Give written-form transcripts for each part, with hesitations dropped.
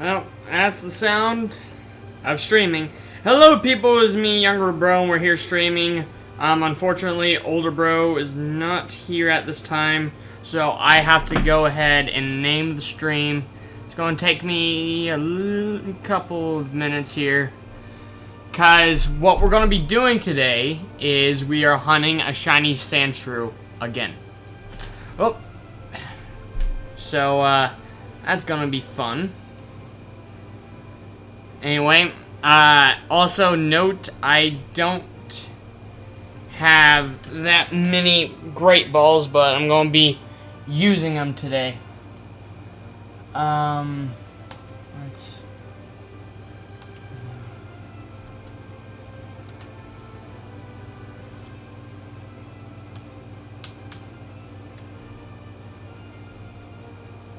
Well, that's the sound of streaming. Hello people, it's me, Younger Bro, and we're here streaming. Unfortunately, Older Bro is not here at this time, so I have to go ahead and name the stream. It's going to take me a couple of minutes here, because what we're going to be doing today is we are hunting a Shiny Sandshrew again. Oh, so that's going to be fun. Anyway, also note, I don't have that many great balls, but I'm going to be using them today.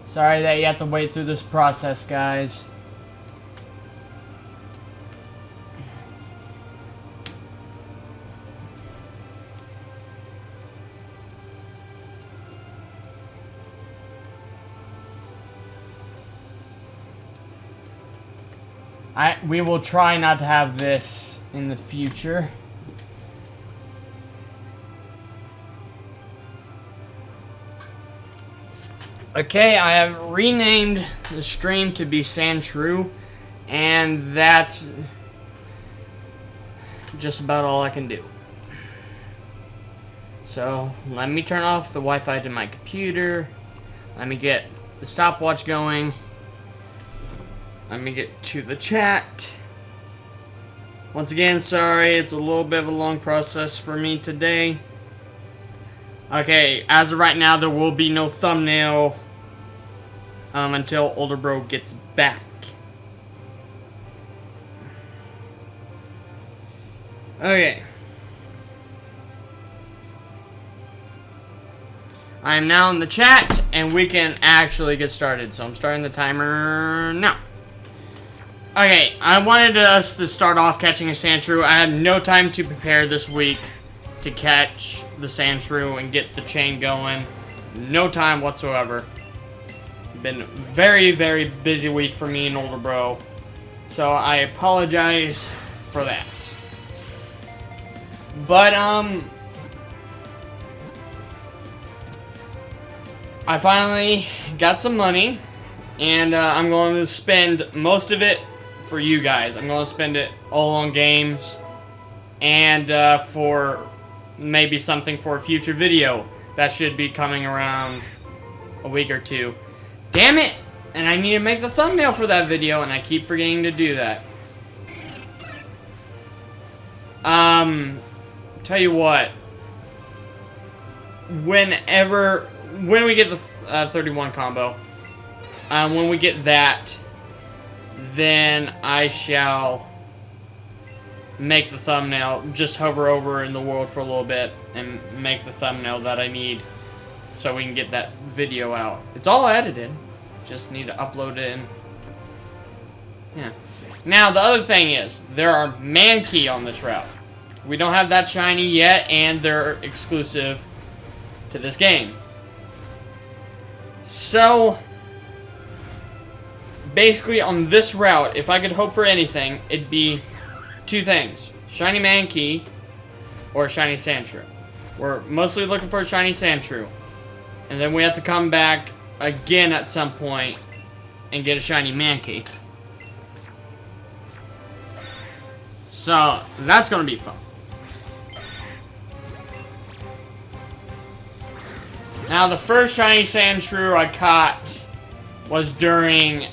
Sorry that you have to wait through this process, guys. We will try not to have this in the future. Okay, I have renamed the stream to be Sandshrew, and that's just about all I can do. So, let me turn off the Wi-Fi to my computer. Let me get the stopwatch going. Let me get to the chat. Once again, sorry, it's a little bit of a long process for me today. Okay, as of right now, there will be no thumbnail until Older Bro gets back. Okay. I am now in the chat, and we can actually get started. So I'm starting the timer now. Okay, I wanted us to start off catching a Sandshrew. I had no time to prepare this week to catch the Sandshrew and get the chain going. No time whatsoever. Been a very, very busy week for me and Older Bro. So I apologize for that. But, I finally got some money, and I'm going to spend most of it for you guys. I'm going to spend it all on games, and for maybe something for a future video that should be coming around a week or two. Damn it! And I need to make the thumbnail for that video, and I keep forgetting to do that. Tell you what. When we get the 31 combo, when we get that, then I shall make the thumbnail. Just hover over in the world for a little bit and make the thumbnail that I need so we can get that video out. It's all edited. Just need to upload it in. Yeah. Now, the other thing is, there are Mankey on this route. We don't have that shiny yet, and they're exclusive to this game. So, basically on this route, if I could hope for anything, it'd be two things. Shiny Mankey or Shiny Sandshrew. We're mostly looking for a Shiny Sandshrew. And then we have to come back again at some point and get a Shiny Mankey. So, that's going to be fun. Now, the first Shiny Sandshrew I caught was during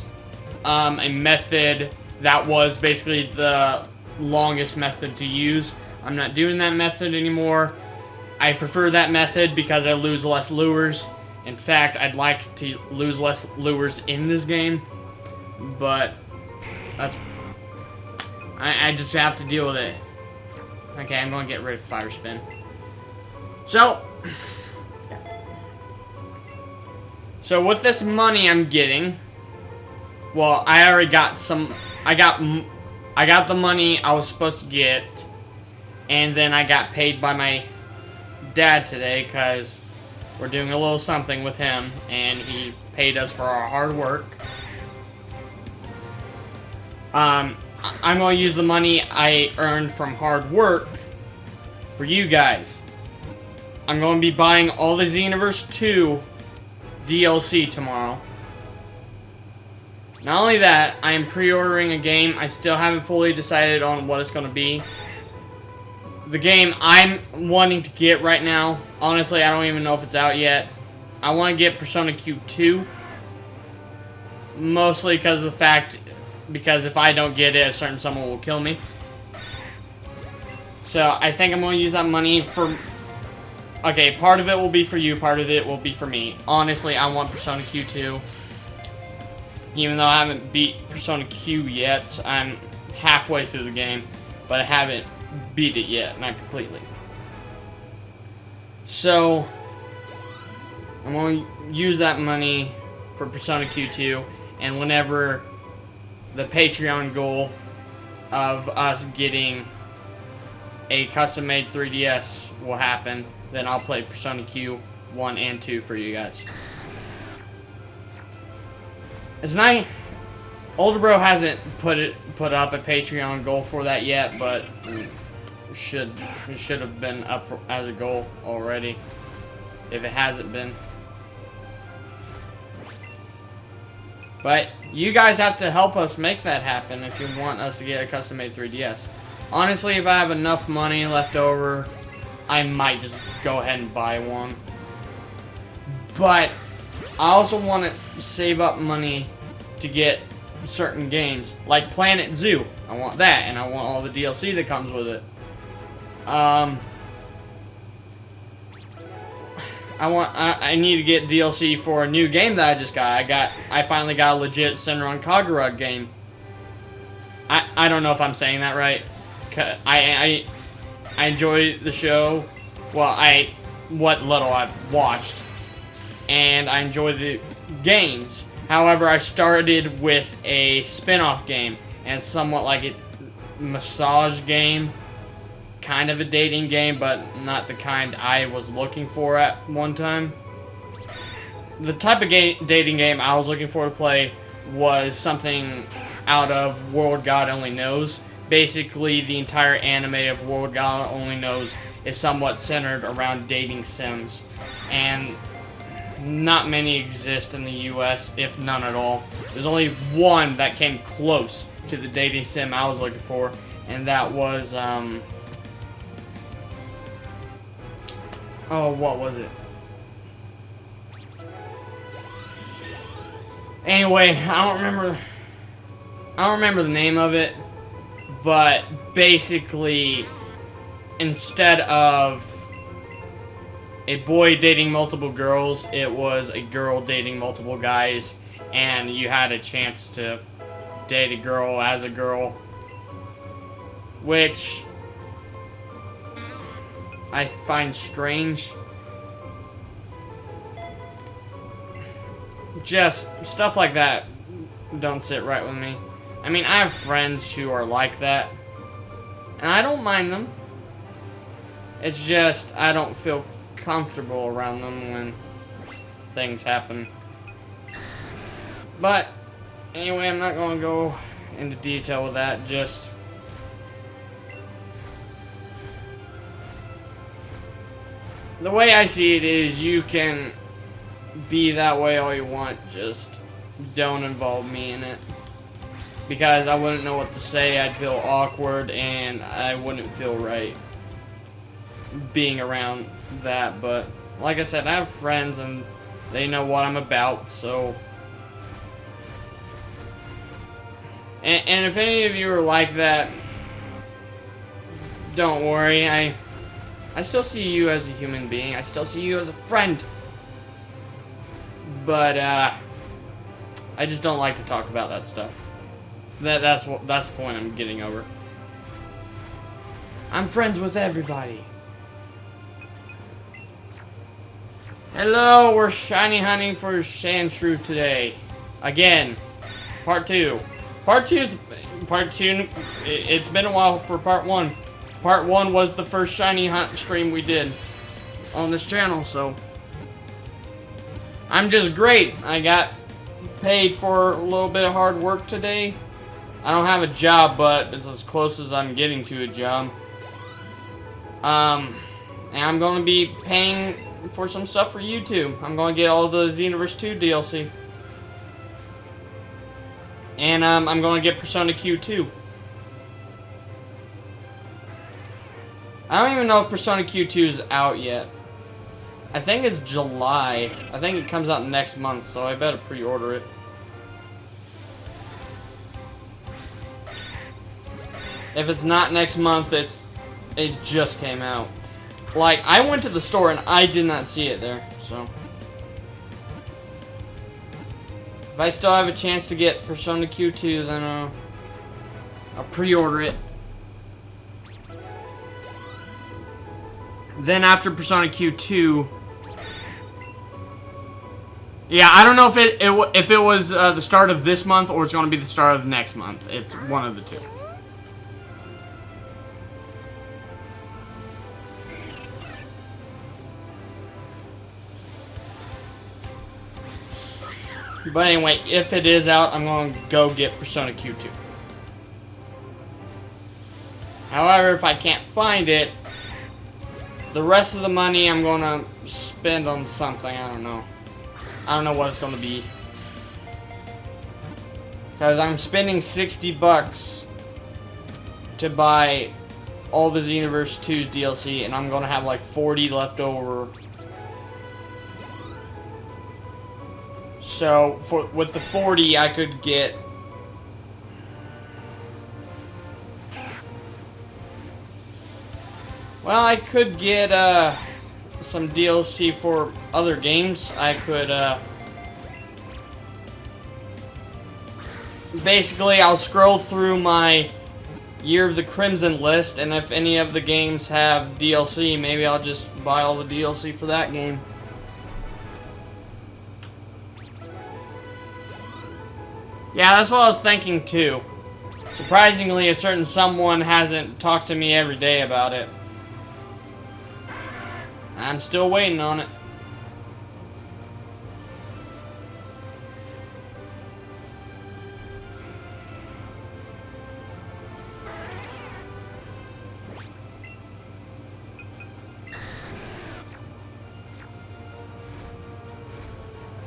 a method that was basically the longest method to use. I'm not doing that method anymore. I prefer that method because I lose less lures. In fact, I'd like to lose less lures in this game, but that's... I just have to deal with it. Okay, I'm going to get rid of Fire Spin. So... So with this money I'm getting, well, I already got some. I got the money I was supposed to get, and then I got paid by my dad today because we're doing a little something with him, and he paid us for our hard work. I'm going to use the money I earned from hard work for you guys. I'm going to be buying all the Xenoverse 2 DLC tomorrow. Not only that, I am pre-ordering a game. I still haven't fully decided on what it's going to be. The game I'm wanting to get right now, honestly, I don't even know if it's out yet. I want to get Persona Q2. Mostly because of the fact, because if I don't get it, a certain someone will kill me. So I think I'm going to use that money for... Okay, part of it will be for you, part of it will be for me. Honestly, I want Persona Q2. Even though I haven't beat Persona Q yet, I'm halfway through the game, but I haven't beat it yet, not completely. So, I'm going to use that money for Persona Q2, and whenever the Patreon goal of us getting a custom-made 3DS will happen, then I'll play Persona Q 1 and 2 for you guys. It's nice. Older Bro hasn't put up a Patreon goal for that yet, but it should have been up as a goal already. If it hasn't been. But you guys have to help us make that happen if you want us to get a custom-made 3DS. Honestly, if I have enough money left over, I might just go ahead and buy one. But I also want to save up money to get certain games, like Planet Zoo. I want that, and I want all the DLC that comes with it. I need to get DLC for a new game that I just got. I finally got a legit Senran Kagura game. I don't know if I'm saying that right. I enjoy the show. Well, what little I've watched, and I enjoy the games. However, I started with a spin-off game, and it's somewhat like a massage game. Kind of a dating game, but not the kind I was looking for at one time. The type of dating game I was looking for to play was something out of World God Only Knows. Basically, the entire anime of World God Only Knows is somewhat centered around dating sims. And not many exist in the US, if none at all. There's only one that came close to the dating sim I was looking for, and that was, oh, what was it? Anyway, I don't remember the name of it, but basically, instead of a boy dating multiple girls, it was a girl dating multiple guys, and you had a chance to date a girl as a girl, which I find strange. Just stuff like that don't sit right with me. I mean, I have friends who are like that, and I don't mind them. It's just I don't feel comfortable around them when things happen. But anyway, I'm not going to go into detail with that. Just the way I see it is, you can be that way all you want, just don't involve me in it. Because I wouldn't know what to say, I'd feel awkward, and I wouldn't feel right being around that. But like I said, I have friends and they know what I'm about, so. And if any of you are like that, don't worry, I still see you as a human being. I still see you as a friend. But I just don't like to talk about that stuff. That's the point I'm getting over. I'm friends with everybody. Hello, we're shiny hunting for Sandshrew today. Again, part 2. Part 2, it's been a while for part 1. Part 1 was the first shiny hunt stream we did on this channel, so I'm just great. I got paid for a little bit of hard work today, I don't have a job, but it's as close as I'm getting to a job. And I'm going to be paying for some stuff for YouTube. I'm going to get all the Xenoverse 2 DLC. And I'm going to get Persona Q2. I don't even know if Persona Q2 is out yet. I think it's July. I think it comes out next month, so I better pre-order it. If it's not next month, it just came out. Like, I went to the store and I did not see it there, so. If I still have a chance to get Persona Q2, then I'll pre-order it. Then after Persona Q2, yeah, I don't know if it was the start of this month or it's going to be the start of next month. It's one of the two. But anyway, if it is out, I'm going to go get Persona Q2. However, if I can't find it, the rest of the money I'm going to spend on something. I don't know. I don't know what it's going to be. Because I'm spending 60 bucks to buy all the Xenoverse 2's DLC, and I'm going to have like 40 left over. So, with the 40, I could get... Well, I could get some DLC for other games. I could... Basically, I'll scroll through my Year of the Crimson list, and if any of the games have DLC, maybe I'll just buy all the DLC for that game. Yeah, that's what I was thinking too. Surprisingly, a certain someone hasn't talked to me every day about it. I'm still waiting on it.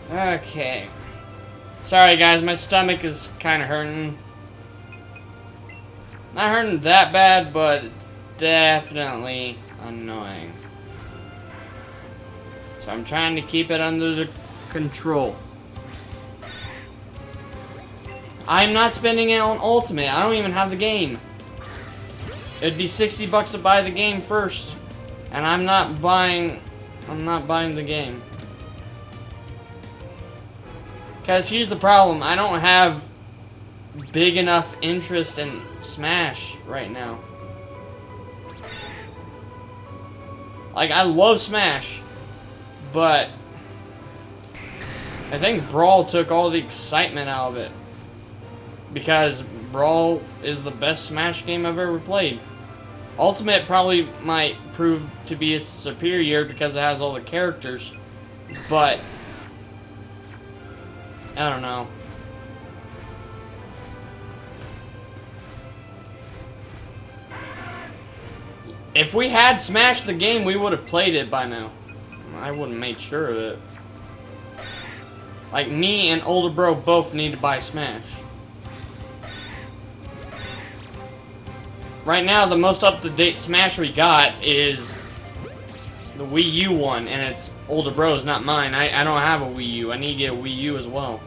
Okay. Sorry guys, my stomach is kind of hurting. Not hurting that bad, but it's definitely annoying. So I'm trying to keep it under the control. I'm not spending it on Ultimate. I don't even have the game. It'd be 60 bucks to buy the game first. And I'm not buying the game. Because here's the problem, I don't have big enough interest in Smash right now. Like, I love Smash, but I think Brawl took all the excitement out of it. Because Brawl is the best Smash game I've ever played. Ultimate probably might prove to be its superior because it has all the characters, but I don't know. If we had Smash the game, we would have played it by now. I would have made sure of it. Like, me and older bro both need to buy Smash. Right now, the most up-to-date Smash we got is the Wii U one, and it's older bro's, not mine. I don't have a Wii U. I need to get a Wii U as well.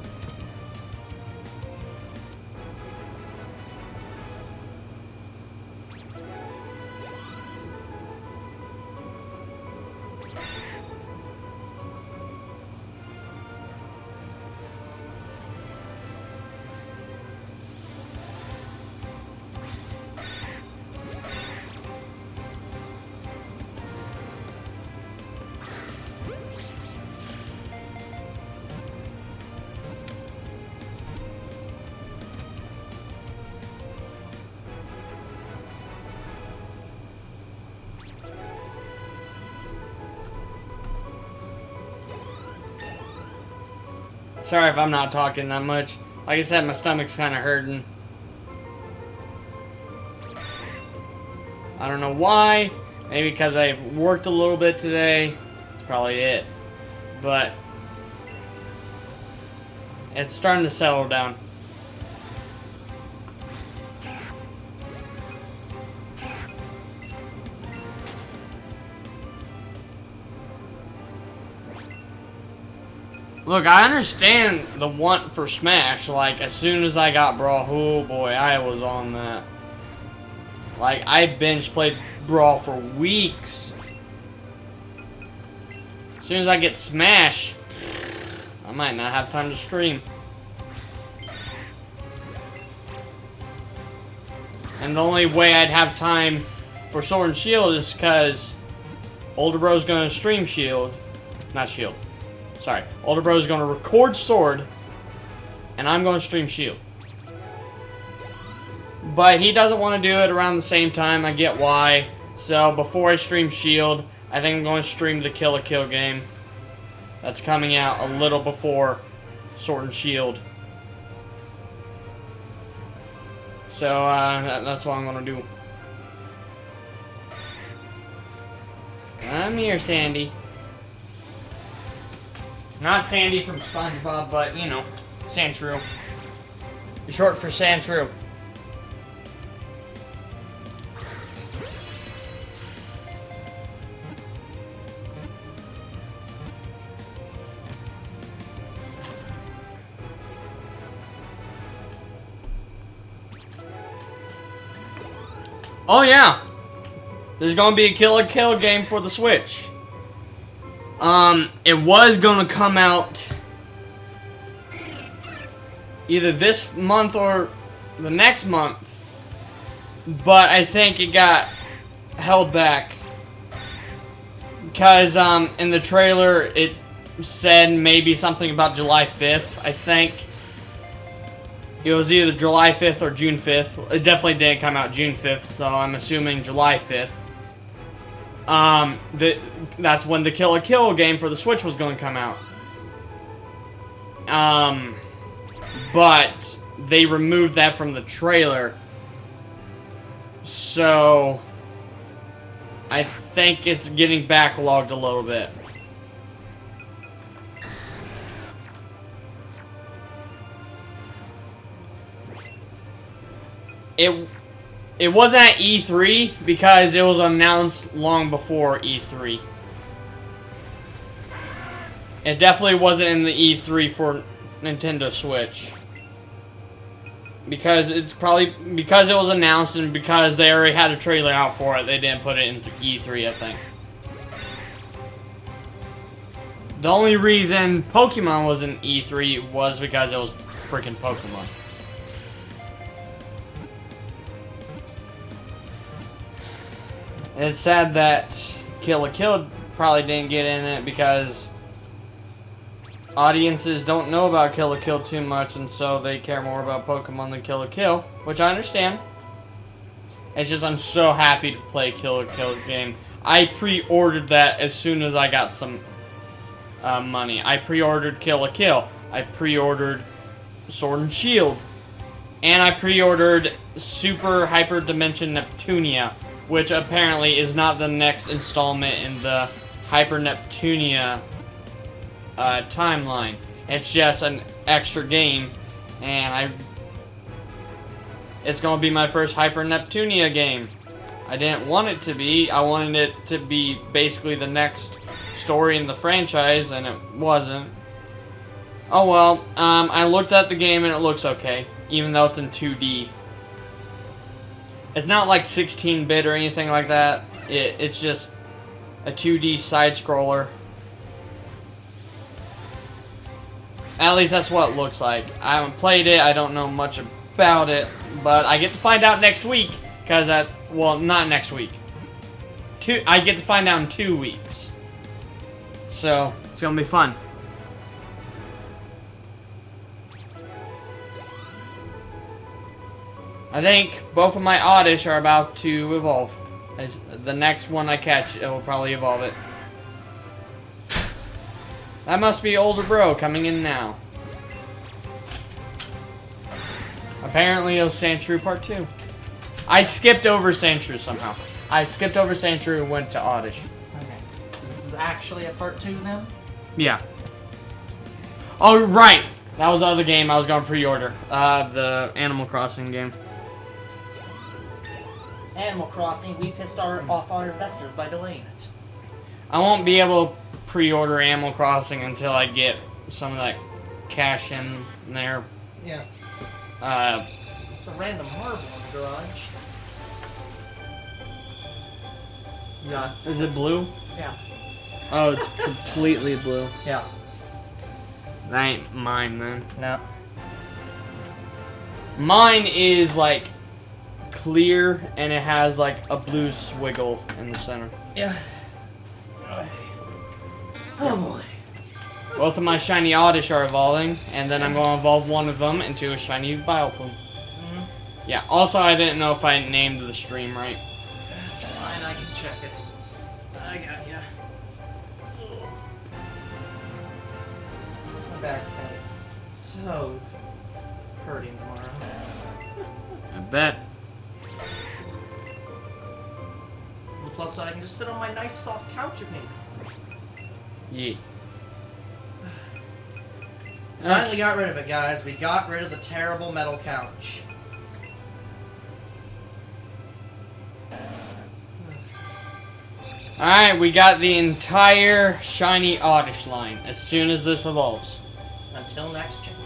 Sorry if I'm not talking that much. Like I said, my stomach's kind of hurting. I don't know why. Maybe because I've worked a little bit today. That's probably it. But it's starting to settle down. Look, I understand the want for Smash. Like, as soon as I got Brawl, oh boy, I was on that. Like, I binge played Brawl for weeks. As soon as I get Smash, I might not have time to stream. And the only way I'd have time for Sword and Shield is because Older Bro's gonna stream Shield. Not Shield. Sorry. Older Bro's gonna record Sword, and I'm gonna stream Shield. But he doesn't want to do it around the same time. I get why. So before I stream Shield, I think I'm going to stream the Kill la Kill game. That's coming out a little before Sword and Shield. So that's what I'm going to do. I'm here, Sandy. Not Sandy from SpongeBob, but, you know, Sandshrew. Short for Sandshrew. Oh yeah, there's gonna be a Kill la Kill game for the Switch. It was gonna come out either this month or the next month, but I think it got held back because in the trailer it said maybe something about July 5th. I think it was either July 5th or June 5th. It definitely didn't come out June 5th, so I'm assuming July 5th. That's when the Kill la Kill game for the Switch was going to come out. But they removed that from the trailer. So I think it's getting backlogged a little bit. It wasn't at E3 because it was announced long before E3. It definitely wasn't in the E3 for Nintendo Switch. Because it's probably because it was announced and because they already had a trailer out for it, they didn't put it into E3, I think. The only reason Pokemon was in E3 was because it was freaking Pokemon. It's sad that Kill la Kill probably didn't get in it because audiences don't know about Kill la Kill too much, and so they care more about Pokemon than Kill la Kill, which I understand. It's just I'm so happy to play Kill la Kill game. I pre-ordered that as soon as I got some money. I pre-ordered Kill la Kill. I pre-ordered Sword and Shield. And I pre-ordered Super Hyper Dimension Neptunia, which apparently is not the next installment in the Hyper Neptunia timeline. It's just an extra game, and it's gonna be my first Hyper Neptunia game. I didn't want it to be. I wanted it to be basically the next story in the franchise, and it wasn't. Oh well. I looked at the game and it looks okay, even though it's in 2D. It's not like 16-bit or anything like that. It's just a 2D side-scroller. At least that's what it looks like. I haven't played it. I don't know much about it. But I get to find out next week. Because well, not next week. I get to find out in 2 weeks. So, it's going to be fun. I think both of my Oddish are about to evolve. As the next one I catch, it will probably evolve it. That must be Older Bro coming in now. Apparently it was Sandshrew Part 2. I skipped over Sandshrew somehow. I skipped over Sandshrew and went to Oddish. Okay. This is actually a part 2 then? Yeah. Oh, right! That was the other game I was going to pre-order. The Animal Crossing game. Animal Crossing, we pissed off our investors by delaying it. I won't be able to pre-order Animal Crossing until I get some of that cash in there. Yeah. It's a random marble in the garage. Yeah. Is it blue? Yeah. Oh, it's completely blue. Yeah. That ain't mine, then. No. Mine is, like, clear, and it has, like, a blue swiggle in the center. Yeah. Oh boy. Both of my shiny Oddish are evolving, and then I'm going to evolve one of them into a shiny Vileplume. Mm-hmm. Yeah, also I didn't know if I named the stream right. That's fine, I can check it. I got ya. My back's gonna be so hurting tomorrow. I bet. The plus side, I can just sit on my nice soft couch with me. Yeah. Finally got rid of it, guys. We got rid of the terrible metal couch. Alright, we got the entire shiny Oddish line as soon as this evolves. Until next gen.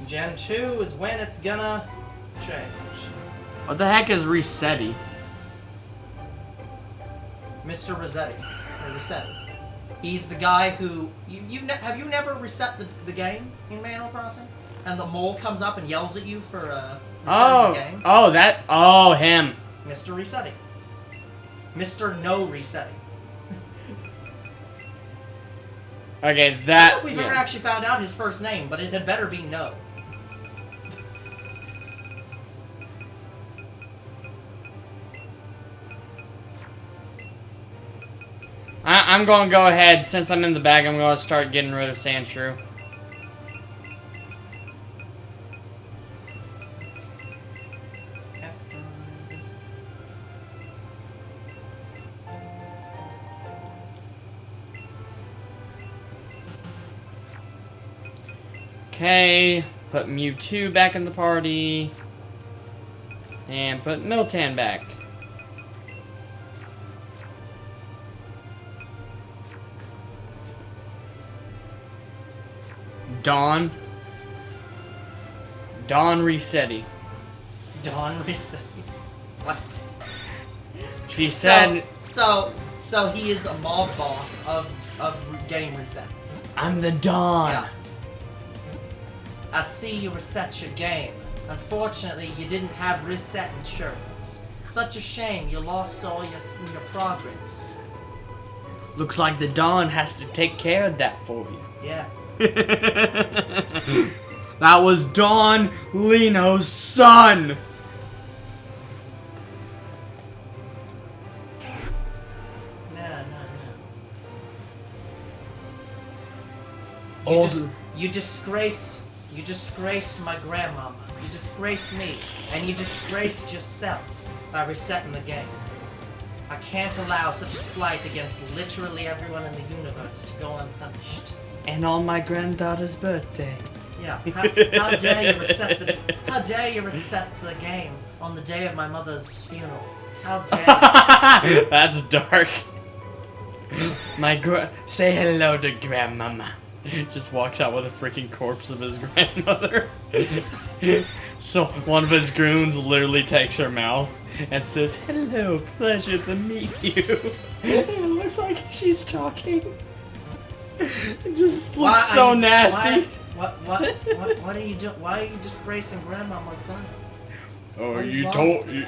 Gen 2 is when it's gonna change. What the heck is Resetti? Mr. Rossetti. Or Rossetti. He's the guy who... have you never reset the game in Animal Crossing? And the mole comes up and yells at you for resetting the game? Oh, him. Mr. Resetti. Mr. No Resetting. Okay, I don't know that... if we've ever actually found out his first name, but it had better be No. I'm going to go ahead, since I'm in the bag, I'm going to start getting rid of Sandshrew. Okay, put Mewtwo back in the party. And put Miltank back. Dawn Resetti. Dawn Resetti. What? She said... So he is a mob boss of game resets. I'm the Dawn. Yeah. I see you reset your game. Unfortunately, you didn't have reset insurance. Such a shame you lost all your progress. Looks like the Dawn has to take care of that for you. Yeah. That was Don Lino's son. No. You disgraced my grandmama. You disgraced me, and you disgraced yourself by resetting the game. I can't allow such a slight against literally everyone in the universe to go unpunished. And on my granddaughter's birthday. Yeah. How dare you reset the game on the day of my mother's funeral? How dare you? That's dark. Say hello to grandmama. Just walks out with a freaking corpse of his grandmother. So one of his goons literally takes her mouth and says, "Hello, pleasure to meet you." It looks like she's talking. It just looks so nasty. What are you doing? Why are you disgracing grandmama's grandma? Oh, you told me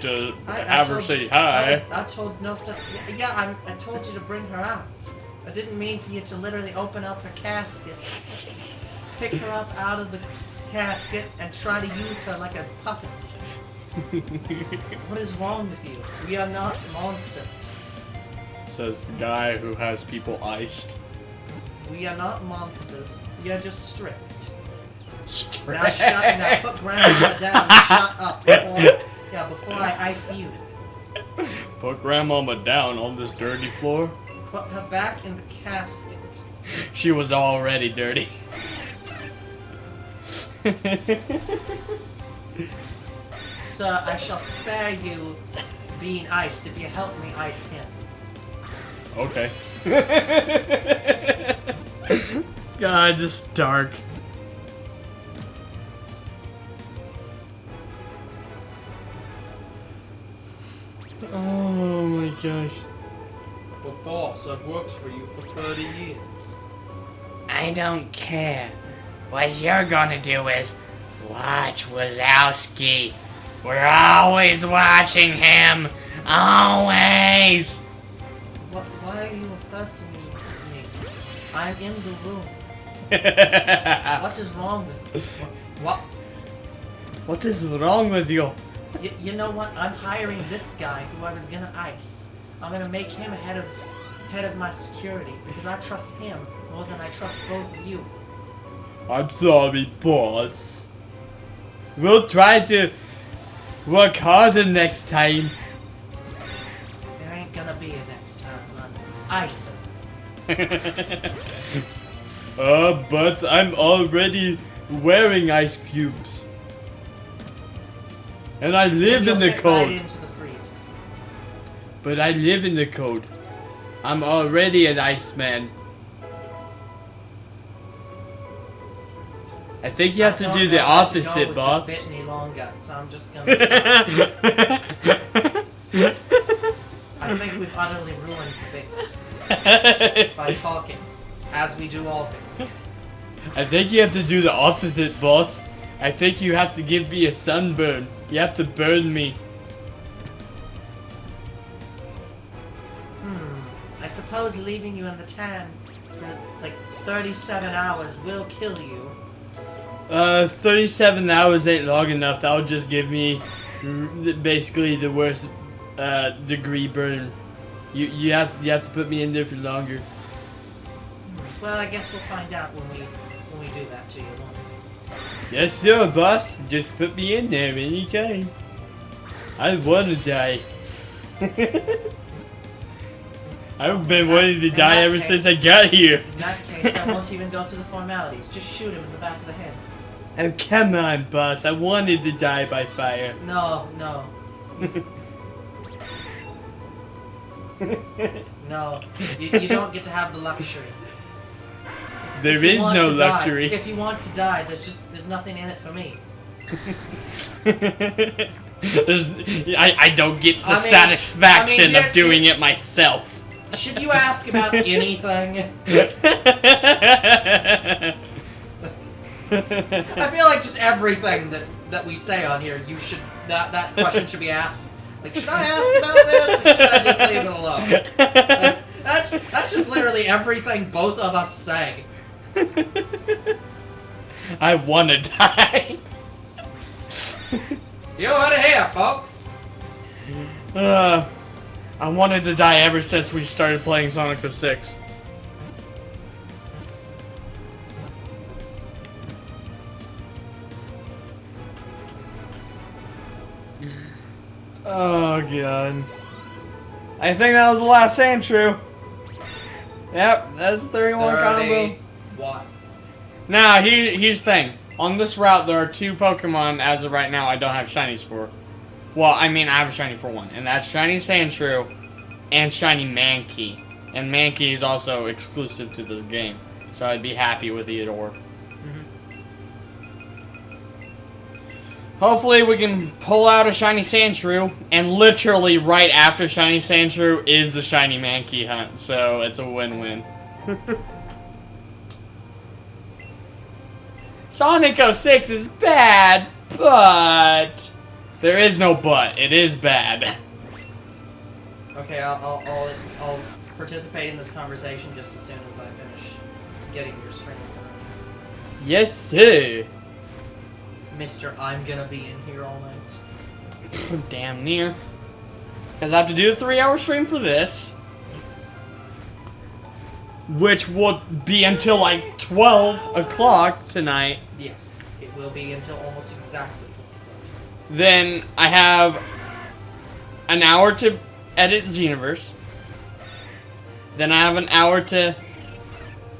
to have her say hi. I told no such. Yeah, I told you to bring her out. I didn't mean for you to literally open up her casket, pick her up out of the casket, and try to use her like a puppet. What is wrong with you? We are not monsters. Says the guy who has people iced. We are not monsters. We are just stripped. Now shut. Now put Grandma down. And shut up before I ice you. Put Grandmama down on this dirty floor. Put her back in the casket. She was already dirty. Sir, I shall spare you being iced if you help me ice him. Okay. God, just dark. Oh my gosh. But boss, I've worked for you for 30 years. I don't care. What you're gonna do is watch Wazowski. We're always watching him. Always. Why are you impersonating me? I'm in the room. What is wrong with you? What is wrong with you? You know what? I'm hiring this guy who I was gonna ice. I'm gonna make him head of my security because I trust him more than I trust both of you. I'm sorry, boss. We'll try to work harder next time. There ain't gonna be a next time, man. Ice him. But I'm already wearing ice cubes. And I live in the Fit cold. right into the freezer. But I live in the cold. I'm already an Iceman. I think you have to do the opposite, boss. This bit any longer, so I'm just gonna stop. I think we've utterly ruined the bit by talking, as we do all bits. I think you have to do the opposite, boss. I think you have to give me a sunburn. You have to burn me. I suppose leaving you in the tan for like 37 hours will kill you. 37 hours ain't long enough. That'll just give me basically the worst degree burn. You have to put me in there for longer. Well, I guess we'll find out when we do that to you. Won't we? Yes, sir, boss. Just put me in there anytime. I want to die. I've been wanting to die ever since I got here. In that case, I won't even go through the formalities. Just shoot him in the back of the head. Oh, come on, boss. I wanted to die by fire. No. No. You don't get to have the luxury. There is no luxury. If you want to die, there's nothing in it for me. I don't get the satisfaction of doing it myself. Should you ask about anything? I feel like just everything that we say on here, that question should be asked. Like, should I ask about this, or should I just leave it alone? Like, that's just literally everything both of us say. I want to die. You heard it here, folks. I wanted to die ever since we started playing Sonic 06. Oh god. I think that was the last Sandshrew. Yep, that's the 31 combo. What? Now, here's the thing. On this route, there are 2 Pokemon as of right now I don't have shinies for. Well, I mean, I have a shiny for one, and that's Shiny Sandshrew and Shiny Mankey. And Mankey is also exclusive to this game, so I'd be happy with either or. Hopefully we can pull out a Shiny Sandshrew, and literally right after Shiny Sandshrew is the Shiny Mankey hunt, so it's a win-win. Sonic 06 is bad, but... There is no but. It is bad. Okay, I'll participate in this conversation just as soon as I finish getting your string going. Yes, sir. Mister, I'm gonna be in here all night. Damn near. Because I have to do a 3-hour stream for this. Which will be until like 12 o'clock tonight. Yes. will be until almost exactly 20. Then I have an hour to edit Xenoverse. Then I have an hour to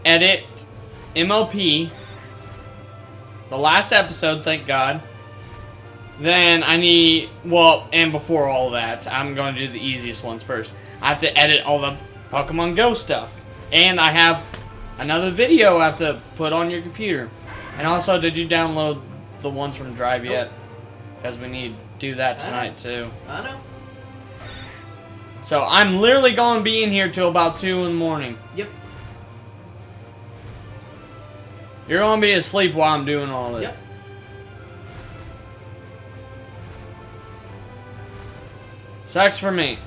edit MLP. The last episode, thank God. Then I need, well, and before all that, I'm going to do the easiest ones first. I have to edit all the Pokemon Go stuff. And I have another video I have to put on your computer. And also, did you download the ones from Drive yet? Because we need to do that tonight, too. I know. So I'm literally going to be in here till about 2 in the morning. Yep. You're going to be asleep while I'm doing all this. Yep. Sucks for me.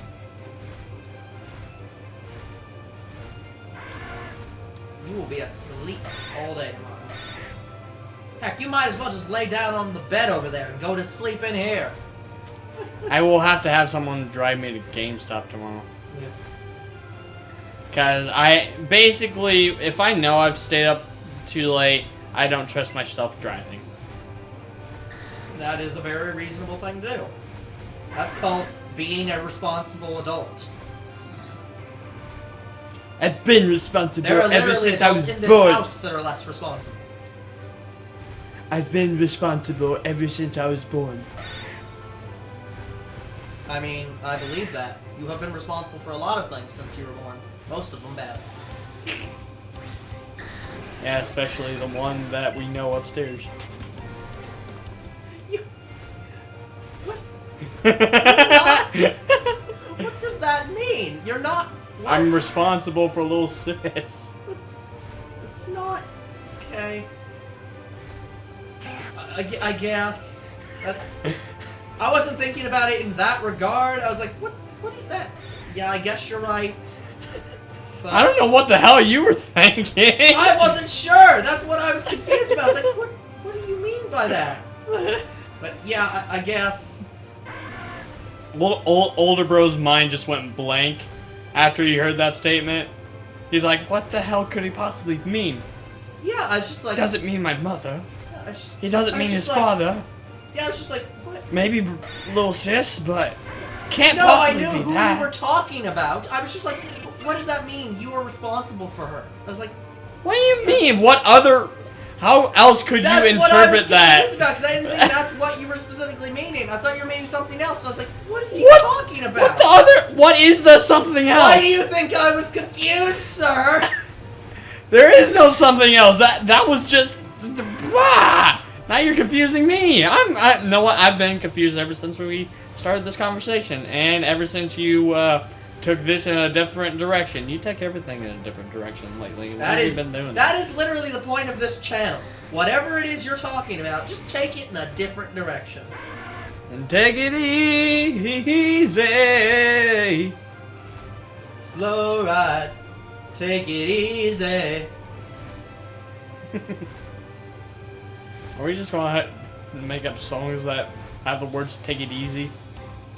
You will be asleep all day tomorrow. Heck, you might as well just lay down on the bed over there and go to sleep in here. I will have to have someone drive me to GameStop tomorrow. Yeah. Because I, basically, if I know I've stayed up too late, I don't trust myself driving. That is a very reasonable thing to do. That's called being a responsible adult. I've been responsible There are ever literally since I adults was in this born. house that are less responsible. I've been responsible ever since I was born. I mean, I believe that. You have been responsible for a lot of things since you were born. Most of them bad. Yeah, especially the one that we know upstairs. You... What? Not... What does that mean? You're not... What? I'm responsible for little sis. It's not... Okay. I guess. That's... I wasn't thinking about it in that regard. I was like, what is that? Yeah, I guess you're right. So, I don't know what the hell you were thinking. I wasn't sure. That's what I was confused about. I was like, what do you mean by that? But yeah, I guess. Older bro's mind just went blank after he heard that statement. He's like, what the hell could he possibly mean? Yeah, I was just like. Doesn't mean my mother. I was just, He doesn't I was mean his just like- father. Yeah, I was just like, what? Maybe little sis, but can't No, I possibly knew be who that. we were talking about. I was just like, what does that mean? You were responsible for her. I was like, What do you mean? What other? How else could that's you what I was interpret that? confused about because I didn't think that's what you were specifically meaning. I thought you were meaning something else, and I was like, what is he What? talking about? What the other? What is the something else? Why do you think I was confused, sir? There is no something else. That was just. Blah! Now you're confusing me. I know what? I've been confused ever since we started this conversation, and ever since you took this in a different direction. You take everything in a different direction lately. What have you been doing? That is literally the point of this channel. Whatever it is you're talking about, just take it in a different direction. And take it easy. Slow ride, take it easy. Are we just gonna make up songs that have the words "take it easy"?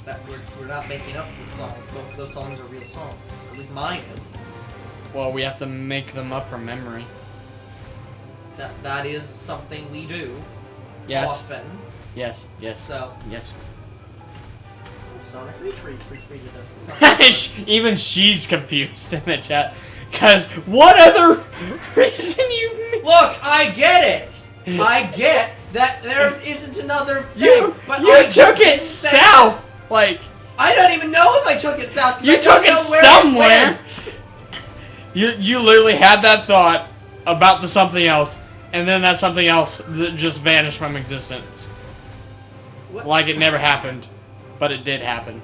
That we're not making up those songs. Those songs are real songs. At least mine is. Well, we have to make them up from memory. That is something we do. Yes. Often. Yes. Yes. So. Yes. Sonic Retreat. Even she's confused in the chat. Cause what other reason you? Look, I get it. I get that there isn't another thing. You took it south. Like I don't even know if I took it south. 'Cause you I don't took it know where somewhere. went. You literally had that thought about the something else, and then that something else just vanished from existence. What? Like it never happened, but it did happen.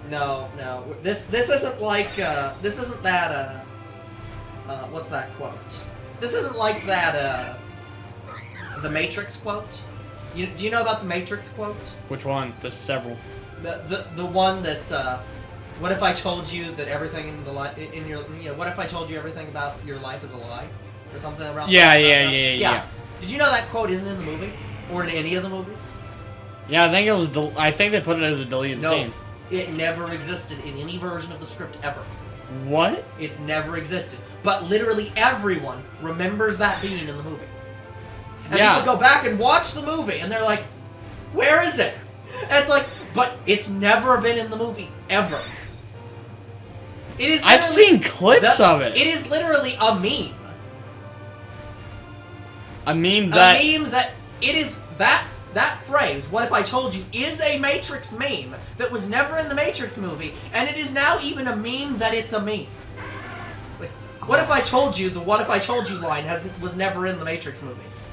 No. This isn't like this isn't that what's that quote? This isn't like that the Matrix quote. Do you know about the Matrix quote? Which one? There's several. The one that's what if I told you that everything in the in your what if I told you everything about your life is a lie or something around Yeah. Did you know that quote isn't in the movie or in any of the movies? Yeah, I think it was. I think they put it as a deleted No, scene. it never existed in any version of the script ever. What? It's never existed. But literally everyone remembers that being in the movie. And Yeah. people go back and watch the movie, and they're like, where is it? And it's like, but it's never been in the movie, ever. It is I've seen clips of it. It is literally a meme. A meme that... A meme that... It is... That phrase, what if I told you, is a Matrix meme that was never in the Matrix movie, and it is now even a meme that it's a meme. Like, what if I told you, the what if I told you line was never in the Matrix movies.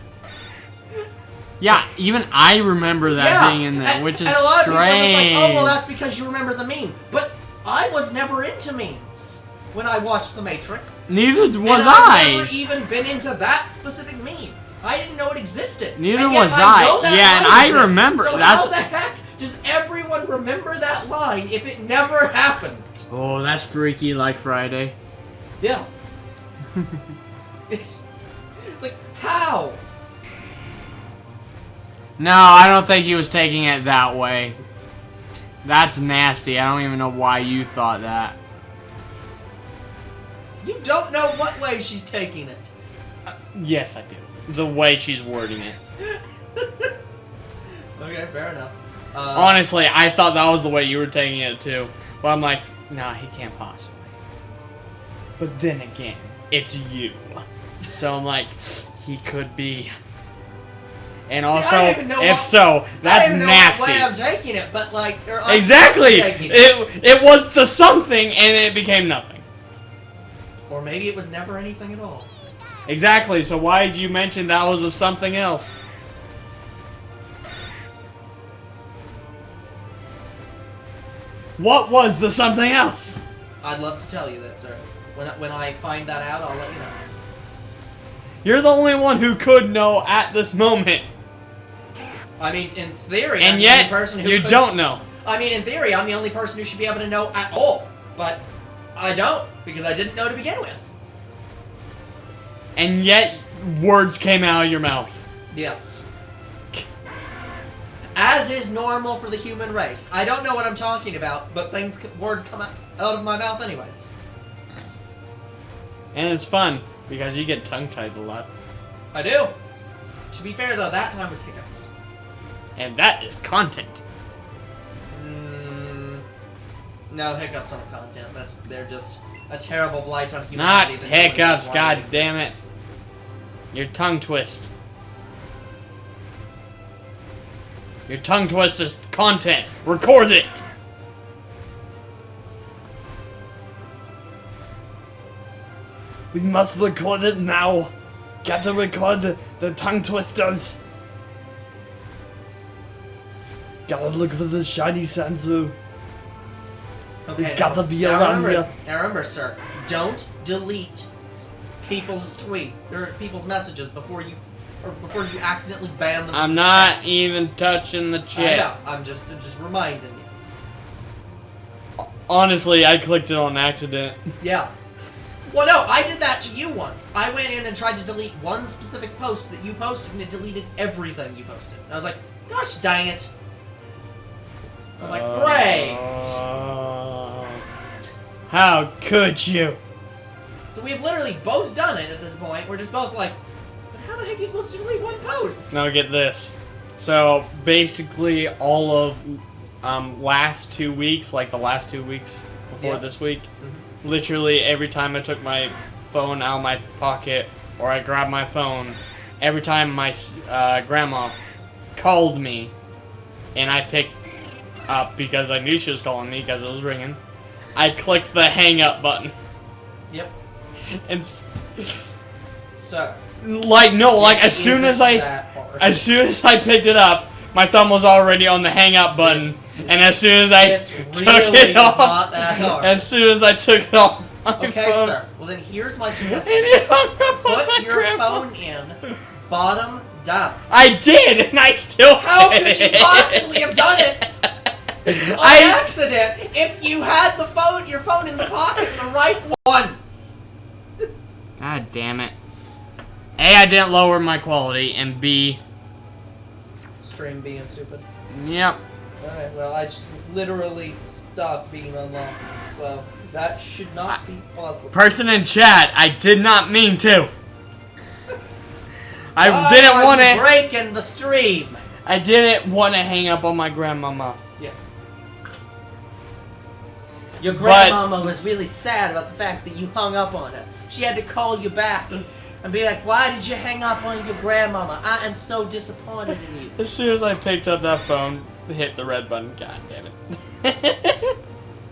Yeah, even I remember that being in there, which is and a lot strange. of people are just like, oh, well, that's because you remember the meme. But I was never into memes when I watched The Matrix. Neither was and I. I've never even been into that specific meme. I didn't know it existed. Neither and yet was I. know that Yeah, and line I exists. remember. So That's... how the heck does everyone remember that line if it never happened? Oh, that's freaky like Friday. Yeah. It's like, how? No, I don't think he was taking it that way. That's nasty. I don't even know why you thought that. You don't know what way she's taking it. Yes, I do. The way she's wording it. Okay, fair enough. Honestly, I thought that was the way you were taking it too. But I'm like, nah, he can't possibly. But then again, it's you. So I'm like, he could be. And also, if so, that's nasty. I don't even know what way I'm taking it, but like... Exactly! It was the something, and it became nothing. Or maybe it was never anything at all. Exactly, so why did you mention that was a something else? What was the something else? I'd love to tell you that, sir. When I find that out, I'll let you know. You're the only one who could know at this moment. I mean, in theory, And I'm yet, the only person who you could, don't know. I mean, in theory, I'm the only person who should be able to know at all. But I don't, because I didn't know to begin with. And yet, words came out of your mouth. Yes. As is normal for the human race. I don't know what I'm talking about, but words come out of my mouth anyways. And it's fun, because you get tongue-tied a lot. I do. To be fair, though, that time was hiccups. And that is content. No, hiccups aren't content. They're just a terrible blight on Not humanity. hiccups, god damn it. Your tongue twist. Your tongue twist is content. Record it. We must record it now. Gotta record the tongue twisters. Gotta look for the shiny Sandshrew. Okay, It's gotta be around here. Now remember, sir, don't delete people's people's messages before you accidentally ban them. I'm from not chat. even touching the I chat. know. I'm just reminding you. Honestly, I clicked it on accident. Yeah. Well, no, I did that to you once. I went in and tried to delete one specific post that you posted, and it deleted everything you posted. And I was like, gosh dang it. I'm like, great. How could you? So we've literally both done it at this point. We're just both like, but how the heck are you supposed to delete one post? Now get this. So basically, all of last 2 weeks, like the last 2 weeks before this week, literally every time I took my phone out of my pocket or I grabbed my phone, every time my grandma called me and I picked up because I knew she was calling me because it was ringing, I clicked the hang up button. Yep. And So. like no, like as soon as I picked it up, my thumb was already on the hang up button, and as soon as I took it off, not that hard. as soon as I took it off my Okay, phone, sir. Well then, here's my suggestion. and it hung up on Put my your grandma. phone in bottom down. I did, and I still How did. could you possibly have done it on accident if you had your phone in the pocket the right once? God damn it. A, I didn't lower my quality, and B, Stream being stupid. yep. Alright, well, I just literally stopped being unlocked, so that should not be possible. Person in chat, I did not mean to. I didn't want to break in the stream. I didn't want to hang up on my grandmama. Yeah. Your grandmama was really sad about the fact that you hung up on her. She had to call you back and be like, "Why did you hang up on your grandmama? I am so disappointed in you." As soon as I picked up that phone, hit the red button. God damn it.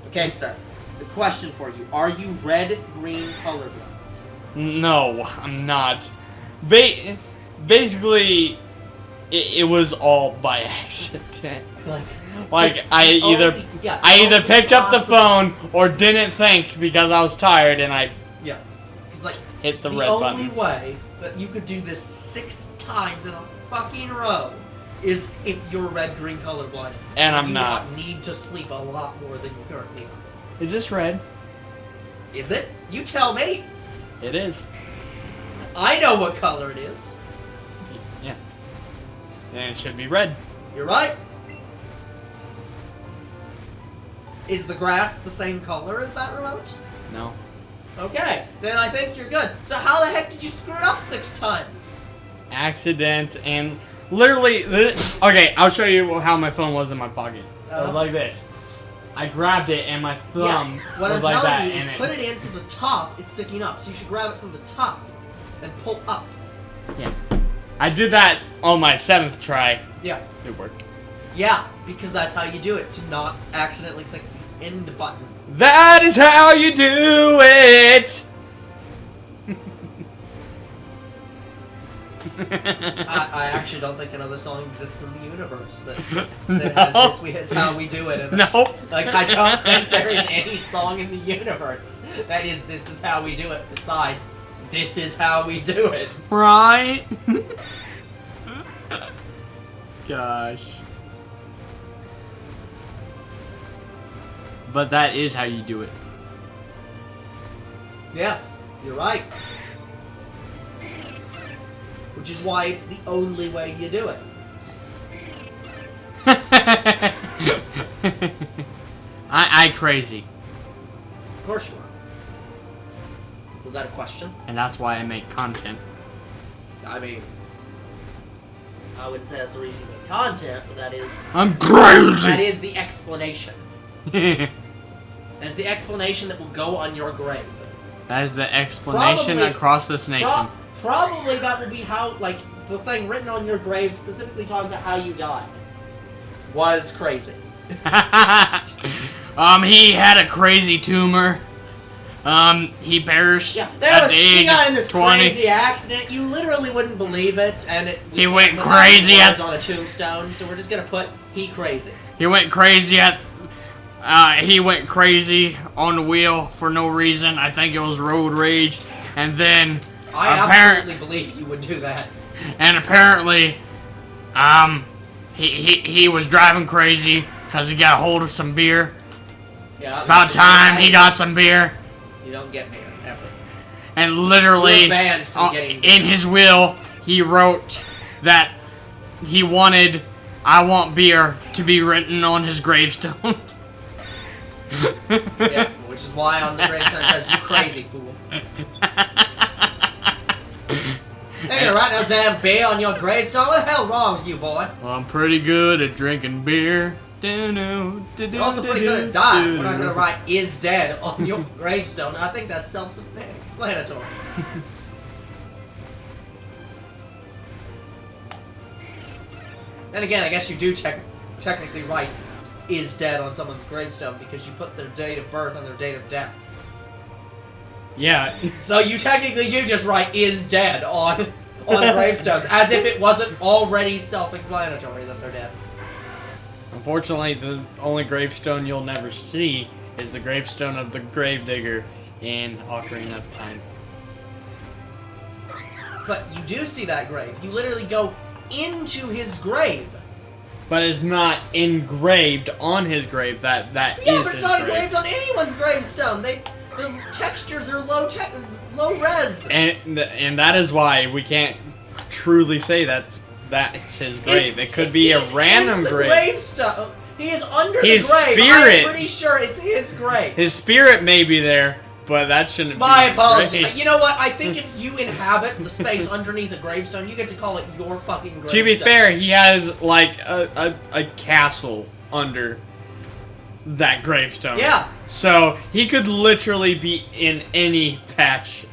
Okay, sir. The question for you: are you red-green colorblind? No, I'm not. Basically, it was all by accident. Like I either picked up the phone or didn't think because I was tired and I hit the red button. The only way that you could do this 6 times in a fucking row is if you're red-green colorblind. And I'm not. You need to sleep a lot more than you currently are. Is this red? Is it? You tell me. It is. I know what color it is. Yeah. And it should be red. You're right. Is the grass the same color as that remote? No. Okay, then I think you're good. So how the heck did you screw it up 6 times? Accident and literally. Okay, I'll show you how my phone was in my pocket. It was like this. I grabbed it and my thumb what was I'm like that. telling you is and put it in so the top is sticking up. So you should grab it from the top and pull up. Yeah. I did that on my 7th try. Yeah. It worked. Yeah, because that's how you do it, to not accidentally click the end button. That is how you do it! I actually don't think another song exists in the universe that has this is how we do it. Nope. Like, I don't think there is any song in the universe that is this is how we do it besides this is how we do it. Right? Gosh. But that is how you do it. Yes, you're right. Which is why it's the only way you do it. I crazy. Of course you are. Was that a question? And that's why I make content. I mean, I wouldn't say that's the reason you make content, but that is... I'm crazy! That is the explanation. That's the explanation that will go on your grave. That is the explanation across this nation. Probably that will be how, like, the thing written on your grave specifically talking about how you died. Was crazy. He had a crazy tumor. He perished at the age he got in this of 20. crazy accident. You literally wouldn't believe it, and he went crazy on a tombstone. So we're just gonna put he crazy. He went crazy he went crazy on the wheel for no reason. I think it was road rage, and then I absolutely believe you would do that. And apparently, he was driving crazy because he got a hold of some beer. Yeah. About time he got some beer. You don't get beer ever. And literally, in his will, he wrote that he wanted "I want beer" to be written on his gravestone. Yeah, which is why on the gravestone it says, "You crazy fool." Hey, you're writing a damn beer on your gravestone? What the hell wrong with you, boy? Well, I'm pretty good at drinking beer. You're also pretty good at dying. We're not gonna write "is dead" on your gravestone. I think that's self-explanatory. Then again, I guess you do technically write "is dead" on someone's gravestone because you put their date of birth and their date of death. Yeah. So you technically do just write "is dead" on gravestones, as if it wasn't already self-explanatory that they're dead. Unfortunately, the only gravestone you'll never see is the gravestone of the gravedigger in Ocarina of Time. But you do see that grave. You literally go into his grave. But it's not engraved on his grave. That Yeah, is but it's his not grave. engraved on anyone's gravestone. The textures are low res. And that is why we can't truly say that's his grave. It could be a random grave. Gravestone. He is under His the grave. spirit. I'm pretty sure it's his grave. His spirit may be there, but that shouldn't My be apologies. great. You know what? I think if you inhabit the space underneath a gravestone, you get to call it your fucking gravestone. To be fair, he has like a castle under that gravestone. Yeah. So he could literally be in any patch.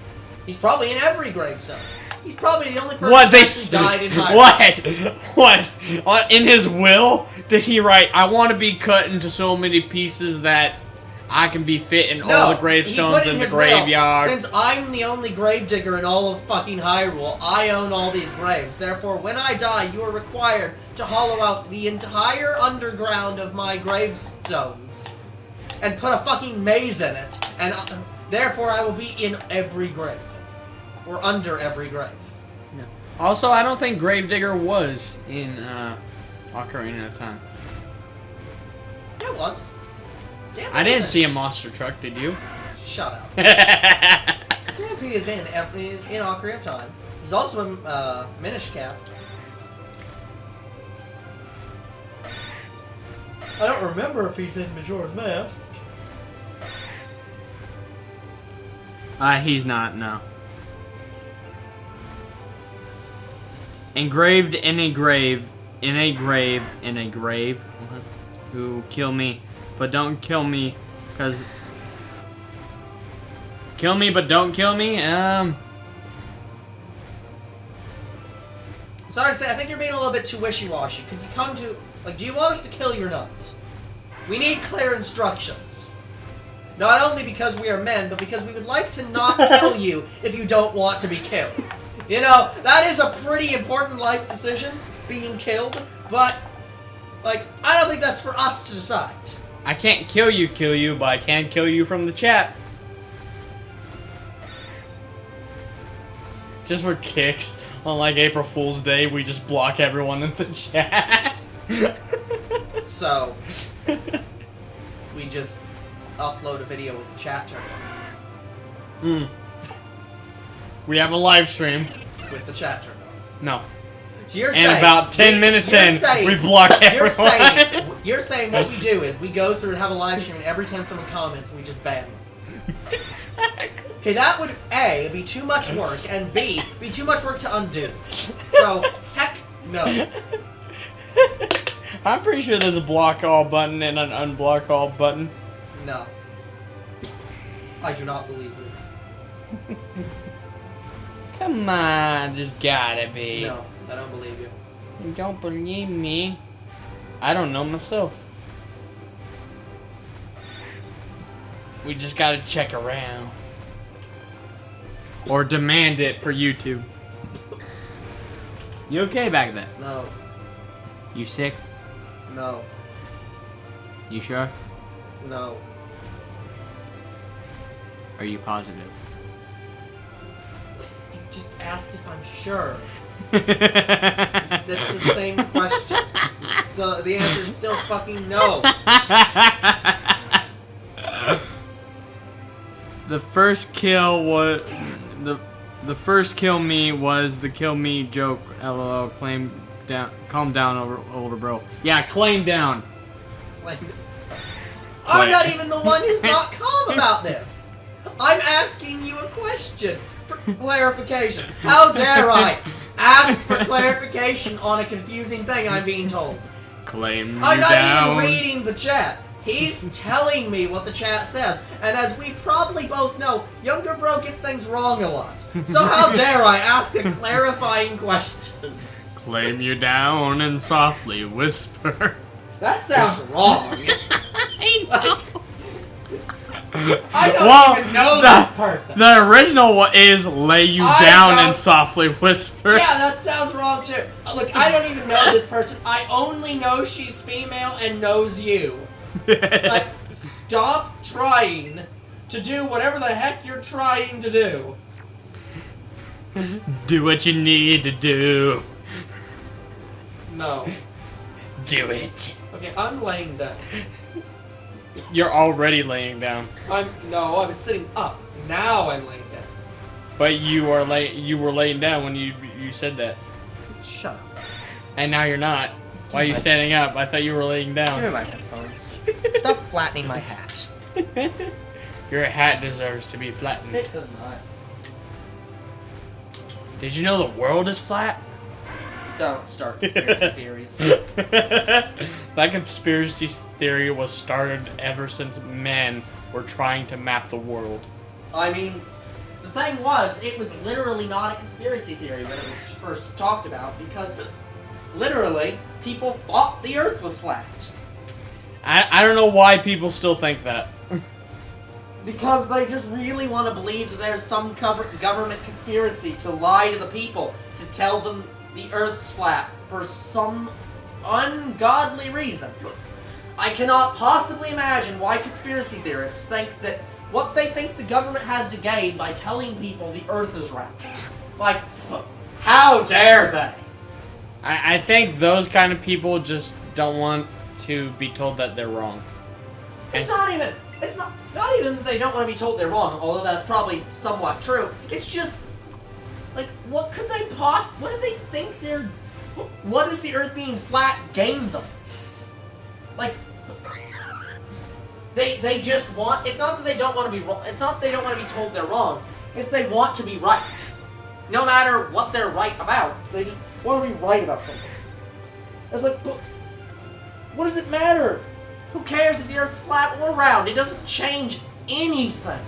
He's probably in every gravestone. He's probably the only person What who they actually died in Hyrule. What? In his will, did he write, "I want to be cut into so many pieces that I can be fit in all the gravestones in the graveyard"? Since I'm the only gravedigger in all of fucking Hyrule, I own all these graves. Therefore, when I die, you are required to hollow out the entire underground of my gravestones and put a fucking maze in it. And therefore, I will be in every grave. Or under every grave. No. Also, I don't think Gravedigger was in Ocarina of Time. Yeah, it was. Damn, I didn't see a monster truck, did you? Shut up. Stampede is in Ocarina of Time. He's also in Minish Cap. I don't remember if he's in Majora's Mask. He's not, no. Engraved in a grave, in a grave, in a grave. Who kill me, but don't kill me, cause kill me, but don't kill me. Sorry to say, I think you're being a little bit too wishy-washy. Could you come to, like, do you want us to kill you or not? We need clear instructions. Not only because we are men, but because we would like to not kill you if you don't want to be killed. You know, that is a pretty important life decision, being killed, but, like, I don't think that's for us to decide. I can't kill you, but I can kill you from the chat. Just for kicks, on like April Fool's Day, we just block everyone in the chat. So, we just upload a video with the chat turned on. We have a live stream. With the chat turned on. No. So you're And saying, about 10 minutes in, we block everyone. You're saying what we do is we go through and have a live stream, and every time someone comments, we just ban them. Exactly. Okay, that would A, be too much work, and B, be too much work to undo. So, heck no. I'm pretty sure there's a block all button and an unblock all button. No. I do not believe you. Come on, just gotta be. No, I don't believe you. You don't believe me? I don't know myself. We just gotta check around. Or demand it for YouTube. You okay back then? No. You sick? No. You sure? No. Are you positive? You just asked if I'm sure. That's the same question. So the answer is still fucking no. The first kill was the first kill me was the kill me joke. LOL. Calm down, older bro. Yeah, claim down. I'm not even the one who's not calm about this. I'm asking you a question for clarification. How dare I ask for clarification on a confusing thing I'm being told? Claim I'm not down. even reading the chat. He's telling me what the chat says. And as we probably both know, younger bro gets things wrong a lot. So how dare I ask a clarifying question? Claim you down and softly whisper. That sounds wrong. I know. I don't even know this person. The original one is lay you down and softly whisper. Yeah, that sounds wrong too. Look, I don't even know this person. I only know she's female and knows you. Like, stop trying to do whatever the heck you're trying to do. Do what you need to do. No. Do it. Okay, I'm laying down. You're already laying down. No, I was sitting up. Now I'm laying down. But you were laying down when you said that. Shut up. And now you're not. Why are you standing up? I thought you were laying Give me down. my headphones. Stop flattening my hat. Your hat deserves to be flattened. It does not. Did you know the world is flat? Don't start conspiracy theories. That conspiracy theory was started ever since men were trying to map the world. I mean, the thing was, it was literally not a conspiracy theory when it was first talked about, because literally, people thought the Earth was flat. I don't know why people still think that. Because they just really want to believe that there's some government conspiracy to lie to the people, to tell them the Earth's flat for some ungodly reason. I cannot possibly imagine why conspiracy theorists think that what they think the government has to gain by telling people the Earth is round. Like, how dare they? I think those kind of people just don't want to be told that they're wrong. It's not even that they don't want to be told they're wrong, although that's probably somewhat true. It's just, like, what do they think what does the Earth being flat gain them? Like, they just want, it's not that they don't want to be wrong, it's not that they don't want to be told they're wrong, it's they want to be right. No matter what they're right about, they just want to be right about something. It's like, but what does it matter? Who cares if the Earth's flat or round? It doesn't change anything.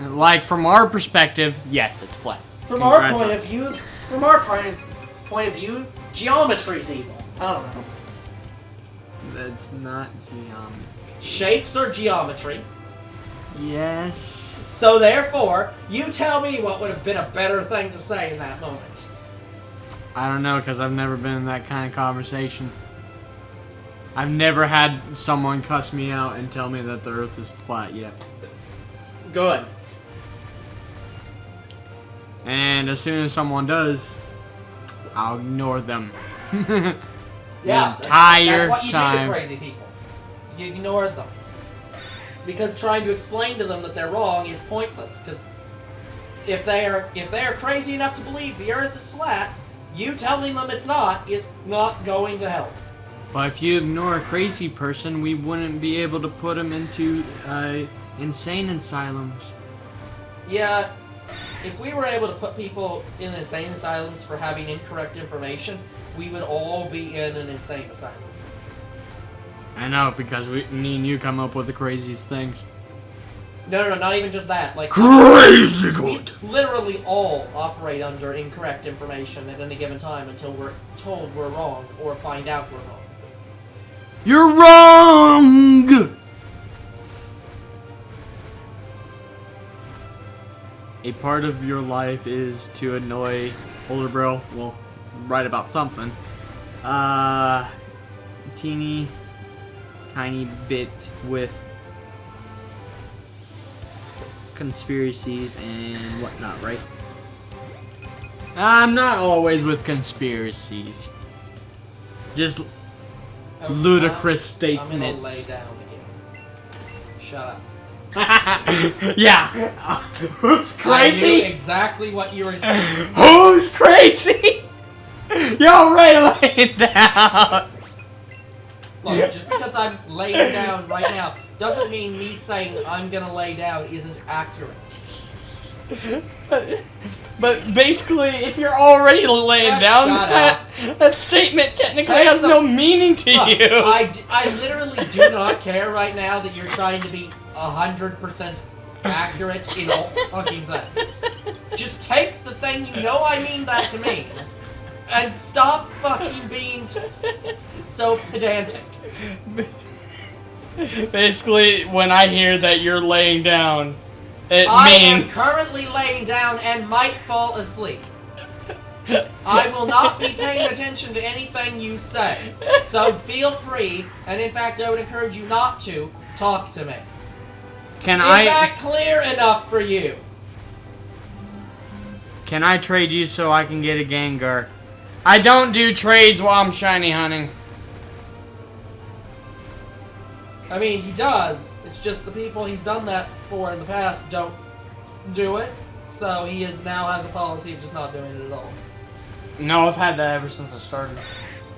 Like, from our perspective, yes, it's flat. From our point of view, geometry's evil. I don't know. That's not geometry. Shapes are geometry. Yes. So therefore, you tell me what would have been a better thing to say in that moment. I don't know, because I've never been in that kind of conversation. I've never had someone cuss me out and tell me that the Earth is flat yet. Good. And as soon as someone does, I'll ignore them. Yeah, entire that's what you time. do to crazy people. You ignore them. Because trying to explain to them that they're wrong is pointless. Because if they are crazy enough to believe the Earth is flat, you telling them it's not is not going to help. But if you ignore a crazy person, we wouldn't be able to put them into insane asylums. Yeah, if we were able to put people in insane asylums for having incorrect information, we would all be in an insane asylum. I know, because me and you come up with the craziest things. No, not even just that. Like, Crazy we good! literally all operate under incorrect information at any given time until we're told we're wrong or find out we're wrong. You're wrong! A part of your life is to annoy older bro. Well, write about something. Teeny tiny bit with conspiracies and whatnot, right? I'm not always with conspiracies. Just ludicrous I'm gonna lay statements. down again. Shut up. Yeah. Who's I crazy? knew exactly what you were saying. Who's crazy? You're right laying down. Look, just because I'm laying down right now doesn't mean me saying I'm gonna lay down isn't accurate. But basically, if you're already laying down, that statement technically has no meaning to Look, you. I literally do not care right now that you're trying to be 100% accurate in all fucking things. Just take the thing you know I mean that to mean, and stop fucking being so pedantic. Basically, when I hear that you're laying down, it I am means... currently laying down and might fall asleep. I will not be paying attention to anything you say. So feel free, and in fact I would encourage you not to, talk to me. Is that clear enough for you? Can I trade you so I can get a Gengar? I don't do trades while I'm shiny hunting. I mean, he does. It's just the people he's done that for in the past don't do it. So he now has a policy of just not doing it at all. No, I've had that ever since I started.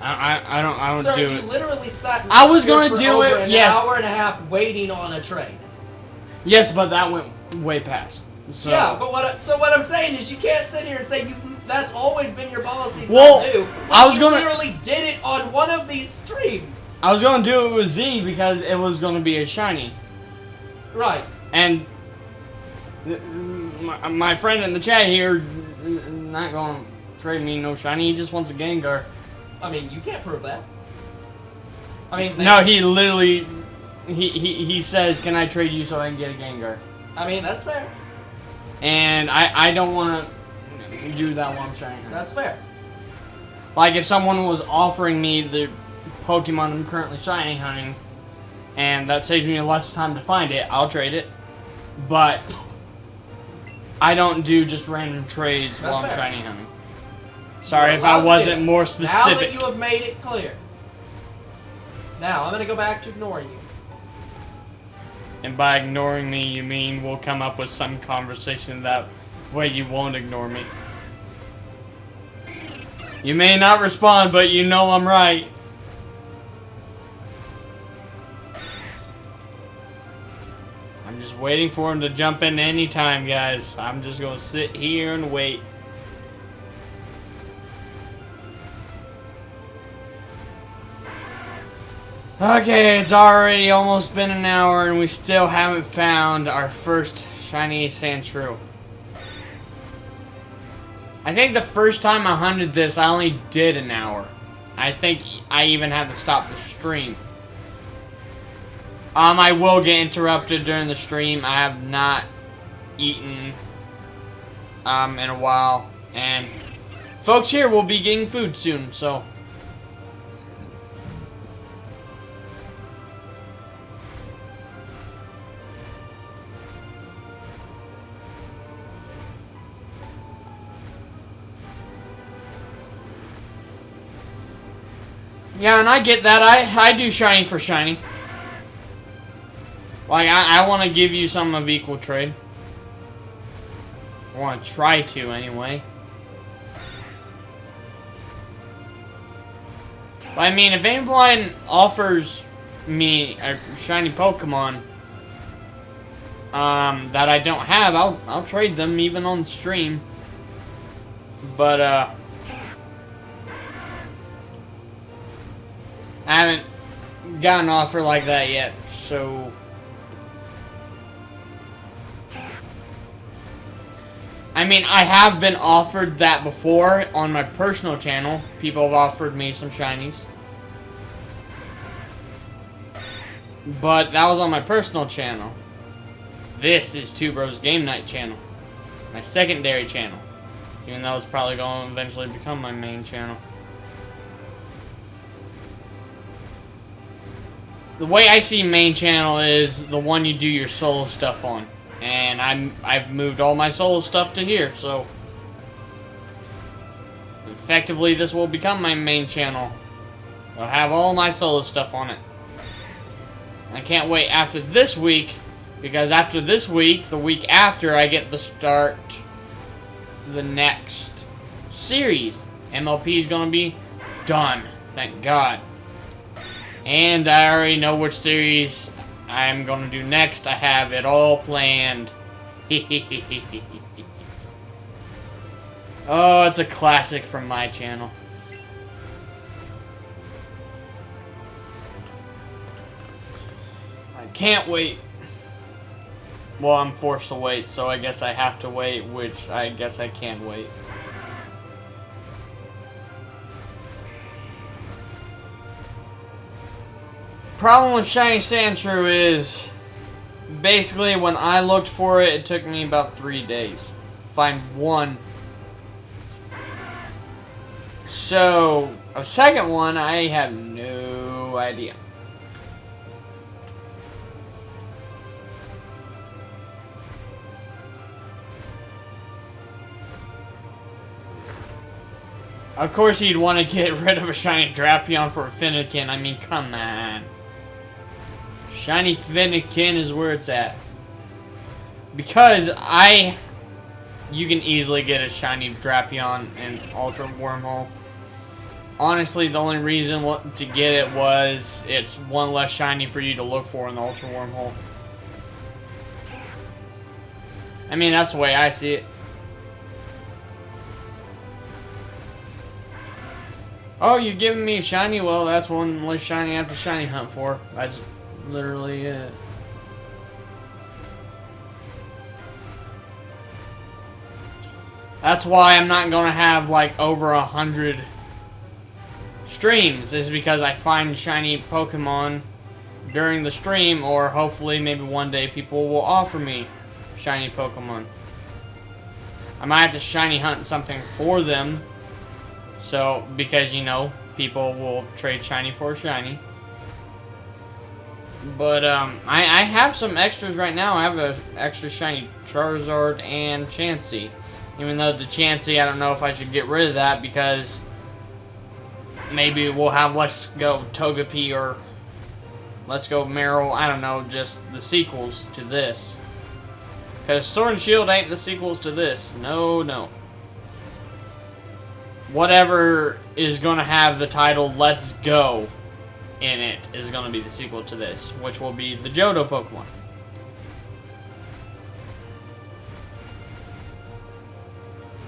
I don't Sir, do you it. literally sat I was gonna for do over it, an yes. hour and a half waiting on a trade. Yes, but that went way past. So. Yeah, but what I'm saying is you can't sit here and say that's always been your policy. Well, to do, I was you gonna literally did it on one of these streams. I was gonna do it with Z because it was gonna be a shiny. Right. And my friend in the chat here not gonna trade me no shiny. He just wants a Gengar. I mean, you can't prove that. I mean, No, he literally he says, "Can I trade you so I can get a Gengar?" I mean, that's fair. And I don't want to do that while I'm shiny. That's fair. Like if someone was offering me the Pokemon I'm currently shiny hunting, and that saves me less time to find it, I'll trade it. But I don't do just random trades That's while I'm fair. shiny hunting. Sorry You're if I allowed to wasn't do it. more Now specific. that you have made it clear. Now, I'm going to go back to ignoring you. And by ignoring me, you mean we'll come up with some conversation that way you won't ignore me. You may not respond, but you know I'm right. I'm just waiting for him to jump in any time, guys. I'm just gonna sit here and wait. Okay, it's already almost been an hour and we still haven't found our first Shiny Sandshrew. I think the first time I hunted this, I only did an hour. I think I even had to stop the stream. I will get interrupted during the stream. I have not eaten in a while. And folks here will be getting food soon, so... Yeah, and I get that. I do shiny for shiny. Like, I want to give you some of equal trade. I want to try to, anyway. But, I mean, if anyone offers me a shiny Pokemon that I don't have, I'll trade them even on the stream. But, I haven't got an offer like that yet, so... I mean, I have been offered that before on my personal channel. People have offered me some shinies. But that was on my personal channel. This is Two Bros Game Night channel. My secondary channel. Even though it's probably going to eventually become my main channel. The way I see main channel is the one you do your solo stuff on. And I've moved all my solo stuff to here, so... Effectively, this will become my main channel. I'll have all my solo stuff on it. I can't wait after this week, because after this week, the week after, I get to start the next series. MLP is going to be done, thank God. And I already know which series I'm going to do next. I have it all planned. Oh, it's a classic from my channel. I can't wait. Well, I'm forced to wait, so I guess I have to wait, which I guess I can wait. Problem with Shiny Sandshrew is basically when I looked for it, it took me about 3 days to find one. So a second one, I have no idea. Of course he'd want to get rid of a Shiny Drapion for a Fennekin. I mean, come on. Shiny Fennekin is where it's at. Because you can easily get a Shiny Drapion in Ultra Wormhole. Honestly, the only reason to get it was it's one less Shiny for you to look for in the Ultra Wormhole. I mean, that's the way I see it. Oh, you're giving me a shiny? Well, that's one less shiny I have to shiny hunt for. That's literally it. That's why I'm not gonna have like over 100 streams, is because I find shiny Pokemon during the stream, or hopefully maybe one day people will offer me shiny Pokemon. I might have to shiny hunt something for them. So, because, you know, people will trade shiny for shiny. But, I have some extras right now. I have an extra shiny Charizard and Chansey. Even though the Chansey, I don't know if I should get rid of that, because maybe we'll have Let's Go Togepi or Let's Go Meryl. I don't know, just the sequels to this. Because Sword and Shield ain't the sequels to this. No, no. Whatever is going to have the title Let's Go in it is going to be the sequel to this, which will be the Johto Pokemon.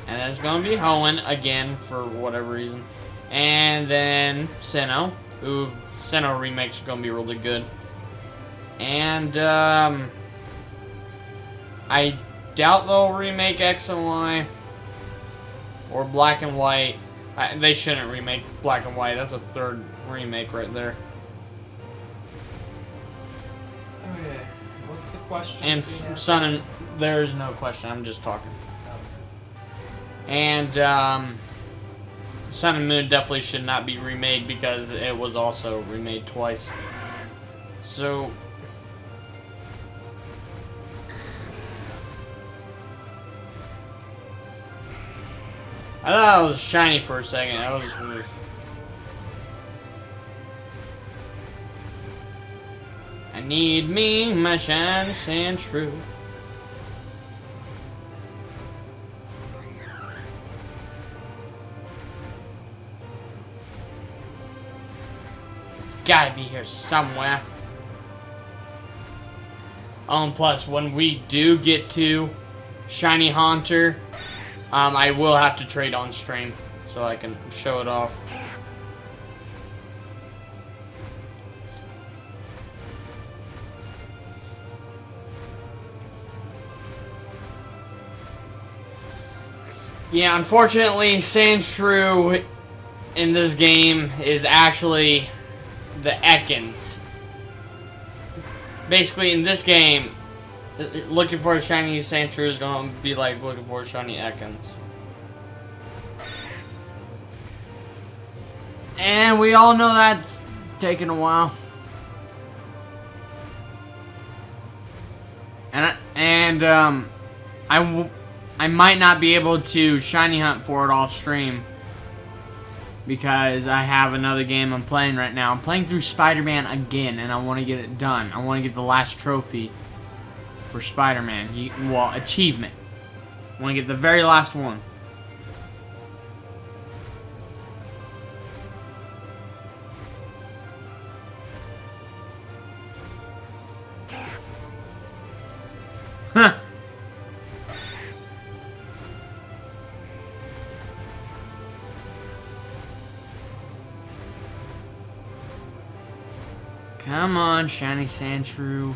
And it's going to be Hoenn again for whatever reason. And then Sinnoh. Ooh, Sinnoh remakes are going to be really good. And I doubt they'll remake X and Y. Or Black and White. They shouldn't remake Black and White. That's a third remake right there. Okay, what's the question? And Sun and... There's no question. I'm just talking. And Sun and Moon definitely should not be remade because it was also remade twice. So... I thought it was shiny for a second. That was weird. I need me my Shiny Sandshrew. It's gotta be here somewhere. Oh, and plus, when we do get to Shiny Haunter, I will have to trade on stream so I can show it off. Yeah, unfortunately, Sandshrew in this game is actually the Ekans. Basically, in this game, looking for a shiny Sandshrew is going to be like looking for a shiny Ekans. And we all know that's taking a while. And I might not be able to shiny hunt for it off stream because I have another game I'm playing right now. I'm playing through Spider-Man again, and I want to get it done. I want to get the last trophy for Spider-Man. Well, achievement. I want to get the very last one. Huh. Come on, Shiny Sandshrew.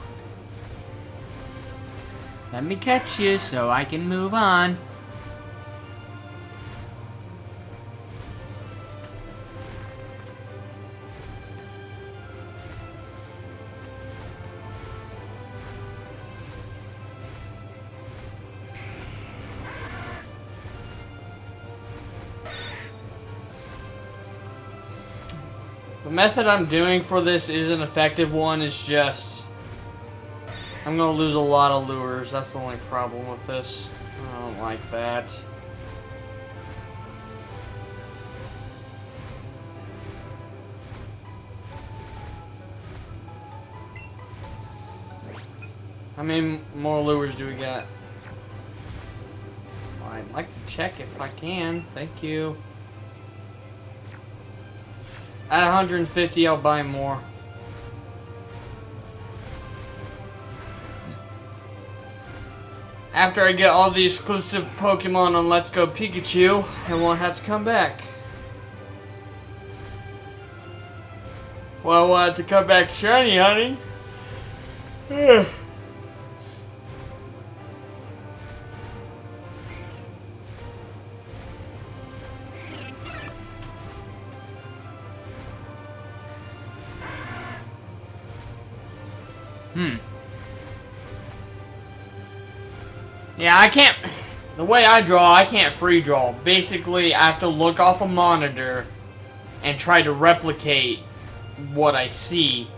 Let me catch you so I can move on. The method I'm doing for this is an effective one. It's just I'm gonna lose a lot of lures. That's the only problem with this. I don't like that. How many more lures do we got? Well, I'd like to check if I can. Thank you. At 150, I'll buy more. after I get all the exclusive Pokemon on Let's Go Pikachu, I won't have to come back. Well, I wanted to come back shiny hunting. Yeah, I can't... The way I draw, I can't free draw. Basically, I have to look off a monitor and try to replicate what I see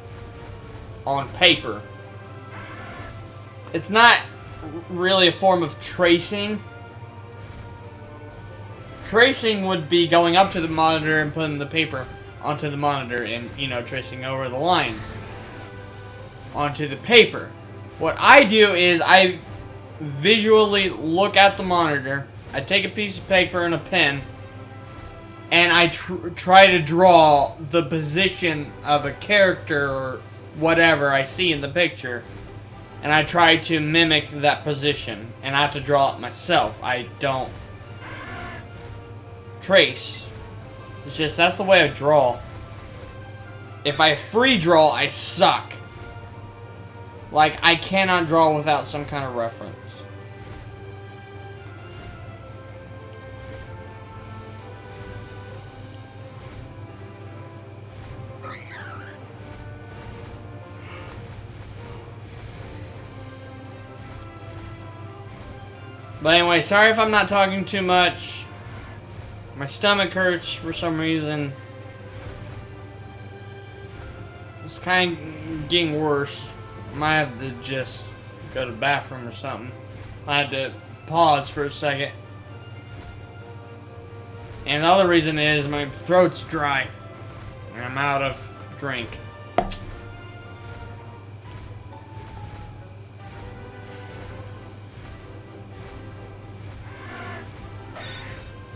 on paper. It's not really a form of tracing. Tracing would be going up to the monitor and putting the paper onto the monitor and, you know, tracing over the lines onto the paper. What I do is I visually look at the monitor, I take a piece of paper and a pen, and I try to draw the position of a character or whatever I see in the picture, and I try to mimic that position, and I have to draw it myself. I don't trace. It's just, that's the way I draw. If I free draw, I suck. Like, I cannot draw without some kind of reference. But anyway, sorry if I'm not talking too much. My stomach hurts for some reason. It's kind of getting worse. Might have to just go to the bathroom or something. I had to pause for a second. And the other reason is my throat's dry. And I'm out of drink.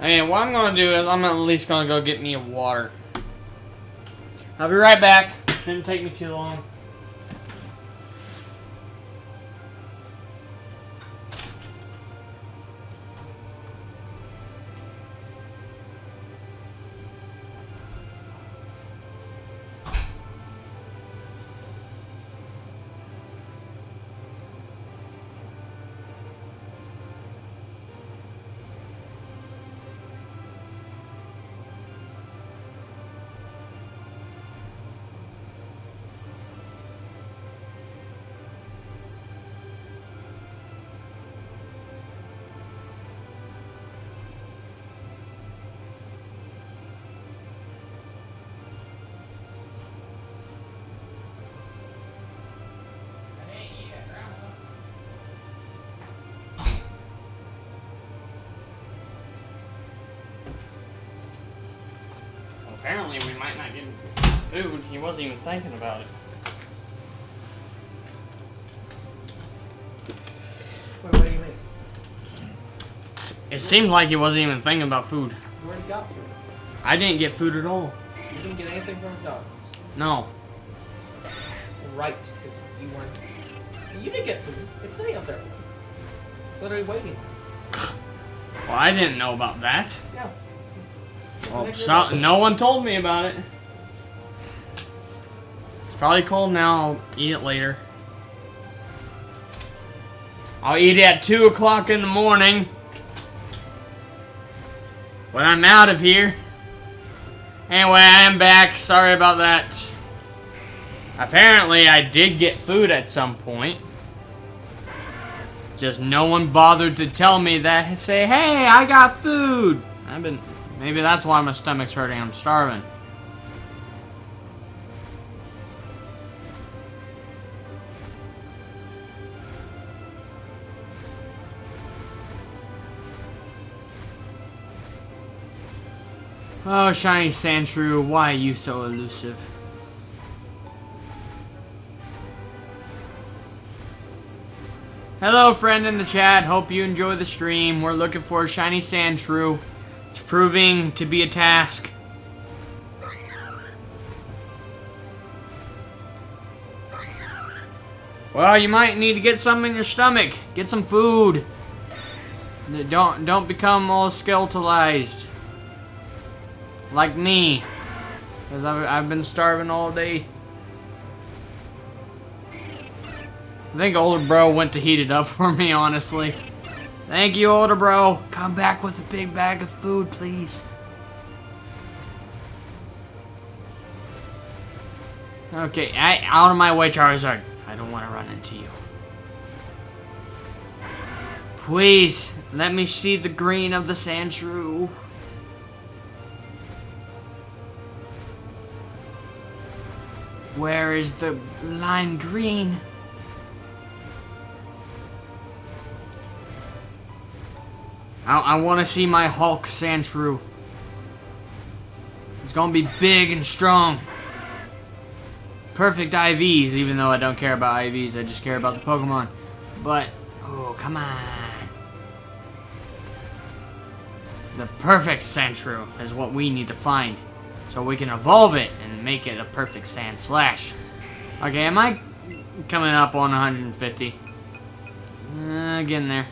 And what I'm going to do is I'm at least going to go get me a water. I'll be right back. Shouldn't take me too long. Apparently, we might not get food. He wasn't even thinking about it. Wait, what do you mean? It seemed like he wasn't even thinking about food. You already got food. I didn't get food at all. You didn't get anything from McDonald's. No. Right, because you weren't. You did get food. It's sitting up there. It's literally waiting. Well, I didn't know about that. Yeah. Well, no one told me about it. It's probably cold now. I'll eat it later. I'll eat it at 2 o'clock in the morning. When I'm out of here. Anyway, I am back. Sorry about that. Apparently, I did get food at some point. Just no one bothered to tell me that. Say, hey, I got food. Maybe that's why my stomach's hurting. I'm starving. Oh, Shiny Sandshrew, why are you so elusive? Hello, friend in the chat. Hope you enjoy the stream. We're looking for a Shiny Sandshrew. It's proving to be a task. Well, you might need to get some in your stomach. Get some food. Don't become all skeletalized. Like me. Because I've been starving all day. I think older bro went to heat it up for me, honestly. Thank you, older bro. Come back with a big bag of food, please. Okay, out of my way, Charizard. I don't want to run into you. Please, let me see the green of the Sandshrew. Where is the lime green? I want to see my Hulk Sandshrew. It's gonna be big and strong. Perfect IVs, even though I don't care about IVs, I just care about the Pokemon. But, oh, come on. The perfect Sandshrew is what we need to find. So we can evolve it and make it a perfect Sandslash. Okay, am I coming up on 150? Getting there.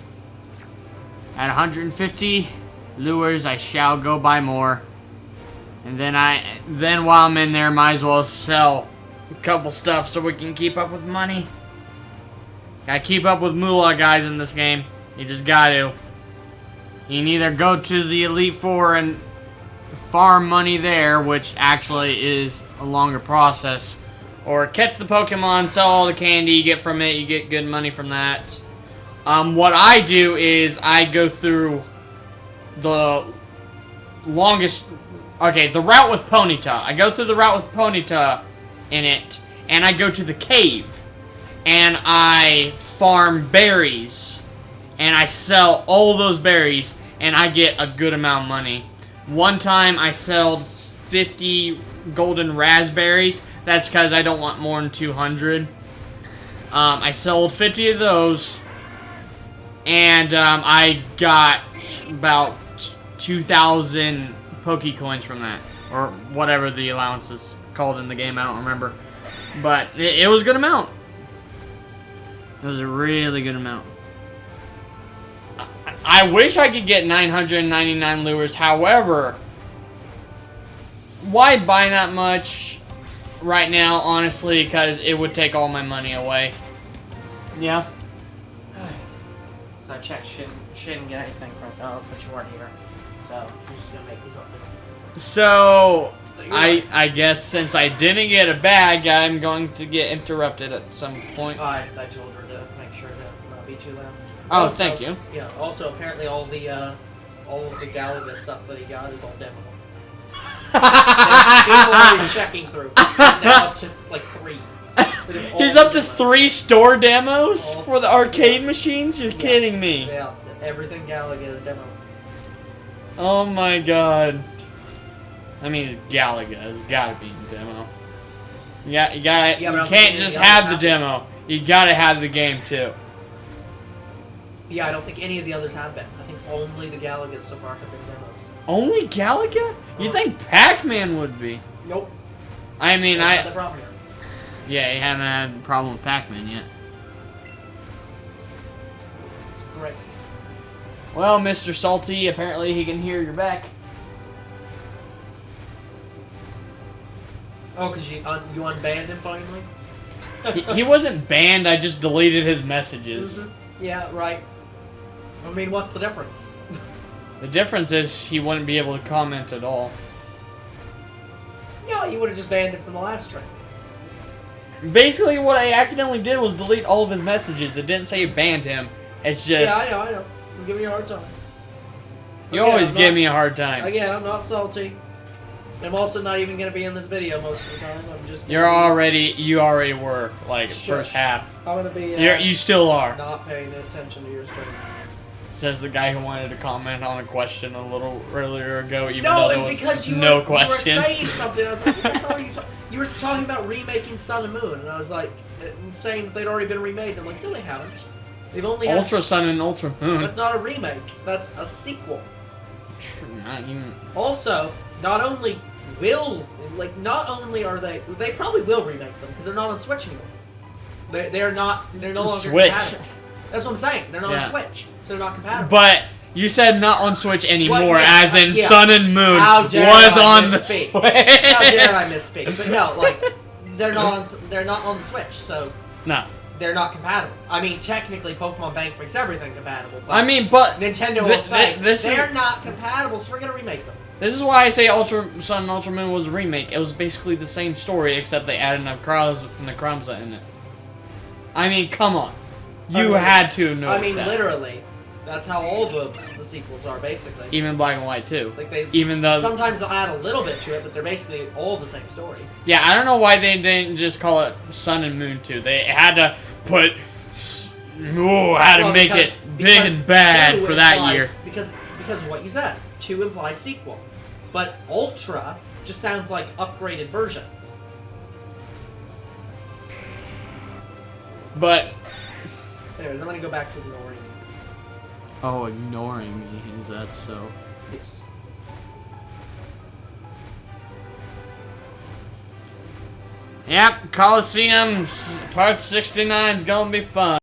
At 150 lures, I shall go buy more. And then while I'm in there, might as well sell a couple stuff so we can keep up with money. Gotta keep up with moolah, guys, in this game. You just gotta. You can either go to the Elite Four and farm money there, which actually is a longer process, or catch the Pokemon, sell all the candy you get from it, you get good money from that. What I do is I go through the longest, the route with Ponyta. I go through the route with Ponyta in it, and I go to the cave, and I farm berries, and I sell all those berries, and I get a good amount of money. One time I sold 50 golden raspberries. That's because I don't want more than 200. I sold 50 of those, and I got about 2,000 Pokecoins from that, or whatever the allowance is called in the game. I don't remember, but it was a good amount. It was a really good amount. I wish I could get 999 lures. However, why buy that much right now, honestly, because it would take all my money away. Yeah. So I checked. She didn't get anything from since you weren't here. So she's just gonna make these up. So I guess since I didn't get a bag, I'm going to get interrupted at some point. I told her to make sure to not be too loud. Oh, Also, thank you. Yeah. Also, apparently, all of the Galaga stuff that he got is all demo. He's checking through. He's now up to like 3. He's up to 3 store demos for the arcade machines? You're kidding me. Yeah, everything Galaga is demo. Oh my god. I mean, it's Galaga. It's gotta be a demo. You can't just have the demo. You gotta have the game too. Yeah, I don't think any of the others have been. I think only the Galagas so far have been demos. Only Galaga? You think Pac-Man would be? Nope. I mean, That's the problem here. Yeah, you haven't had a problem with Pac-Man yet. It's great. Well, Mr. Salty, apparently he can hear your back. Oh, because you unbanned him finally? He wasn't banned, I just deleted his messages. Mm-hmm. Yeah, right. I mean, what's the difference? The difference is he wouldn't be able to comment at all. No, you would have just banned him from the last stream. Basically, what I accidentally did was delete all of his messages. It didn't say banned him. It's just... Yeah, I know. I'm giving you a hard time. You always give me a hard time. Again, I'm not salty. I'm also not even going to be in this video most of the time. I'm just... You already were, like, first half. I'm going to be... you still are. Not paying attention to your stream. Says the guy who wanted to comment on a question a little earlier ago, even no, though there it's was because you no were, question. You were saying something. I was like, what the hell are you talking? You were talking about remaking Sun and Moon, and I was like, saying that they'd already been remade. And I'm like, no, they haven't. They've only had... Ultra Sun and Ultra Moon. That's not a remake. That's a sequel. Not even... Also, not only are they probably will remake them because they're not on Switch anymore. They're not. They're no longer Switch. compatible. That's what I'm saying. They're not Yeah. on Switch, so they're not compatible. But you said not on Switch anymore, Well, yeah, as in yeah. Sun and Moon How dare was I on the misspeak. Switch. How dare I misspeak? But no, like they're not on the Switch, so No. they're not compatible. I mean, technically, Pokemon Bank makes everything compatible. But I mean, but Nintendo will say this they're is, not compatible, so we're gonna remake them. this is why I say Ultra Sun and Ultra Moon was a remake. It was basically the same story, except they added Necrozma in it. I mean, come on. You had to know I mean, that. literally, that's how all the sequels are basically. Even Black and White too. Like they, Even though sometimes they'll add a little bit to it, but they're basically all the same story. yeah, I don't know why they didn't just call it Sun and Moon 2. They had to put make Because- it big because and bad two for that implies- year. Because of what you said, 2 implies sequel, but Ultra just sounds like upgraded version. But Anyways, I'm gonna go back to ignoring you. oh, ignoring me, is that so? Yes. Yep, Coliseum Part 69 is gonna be fun.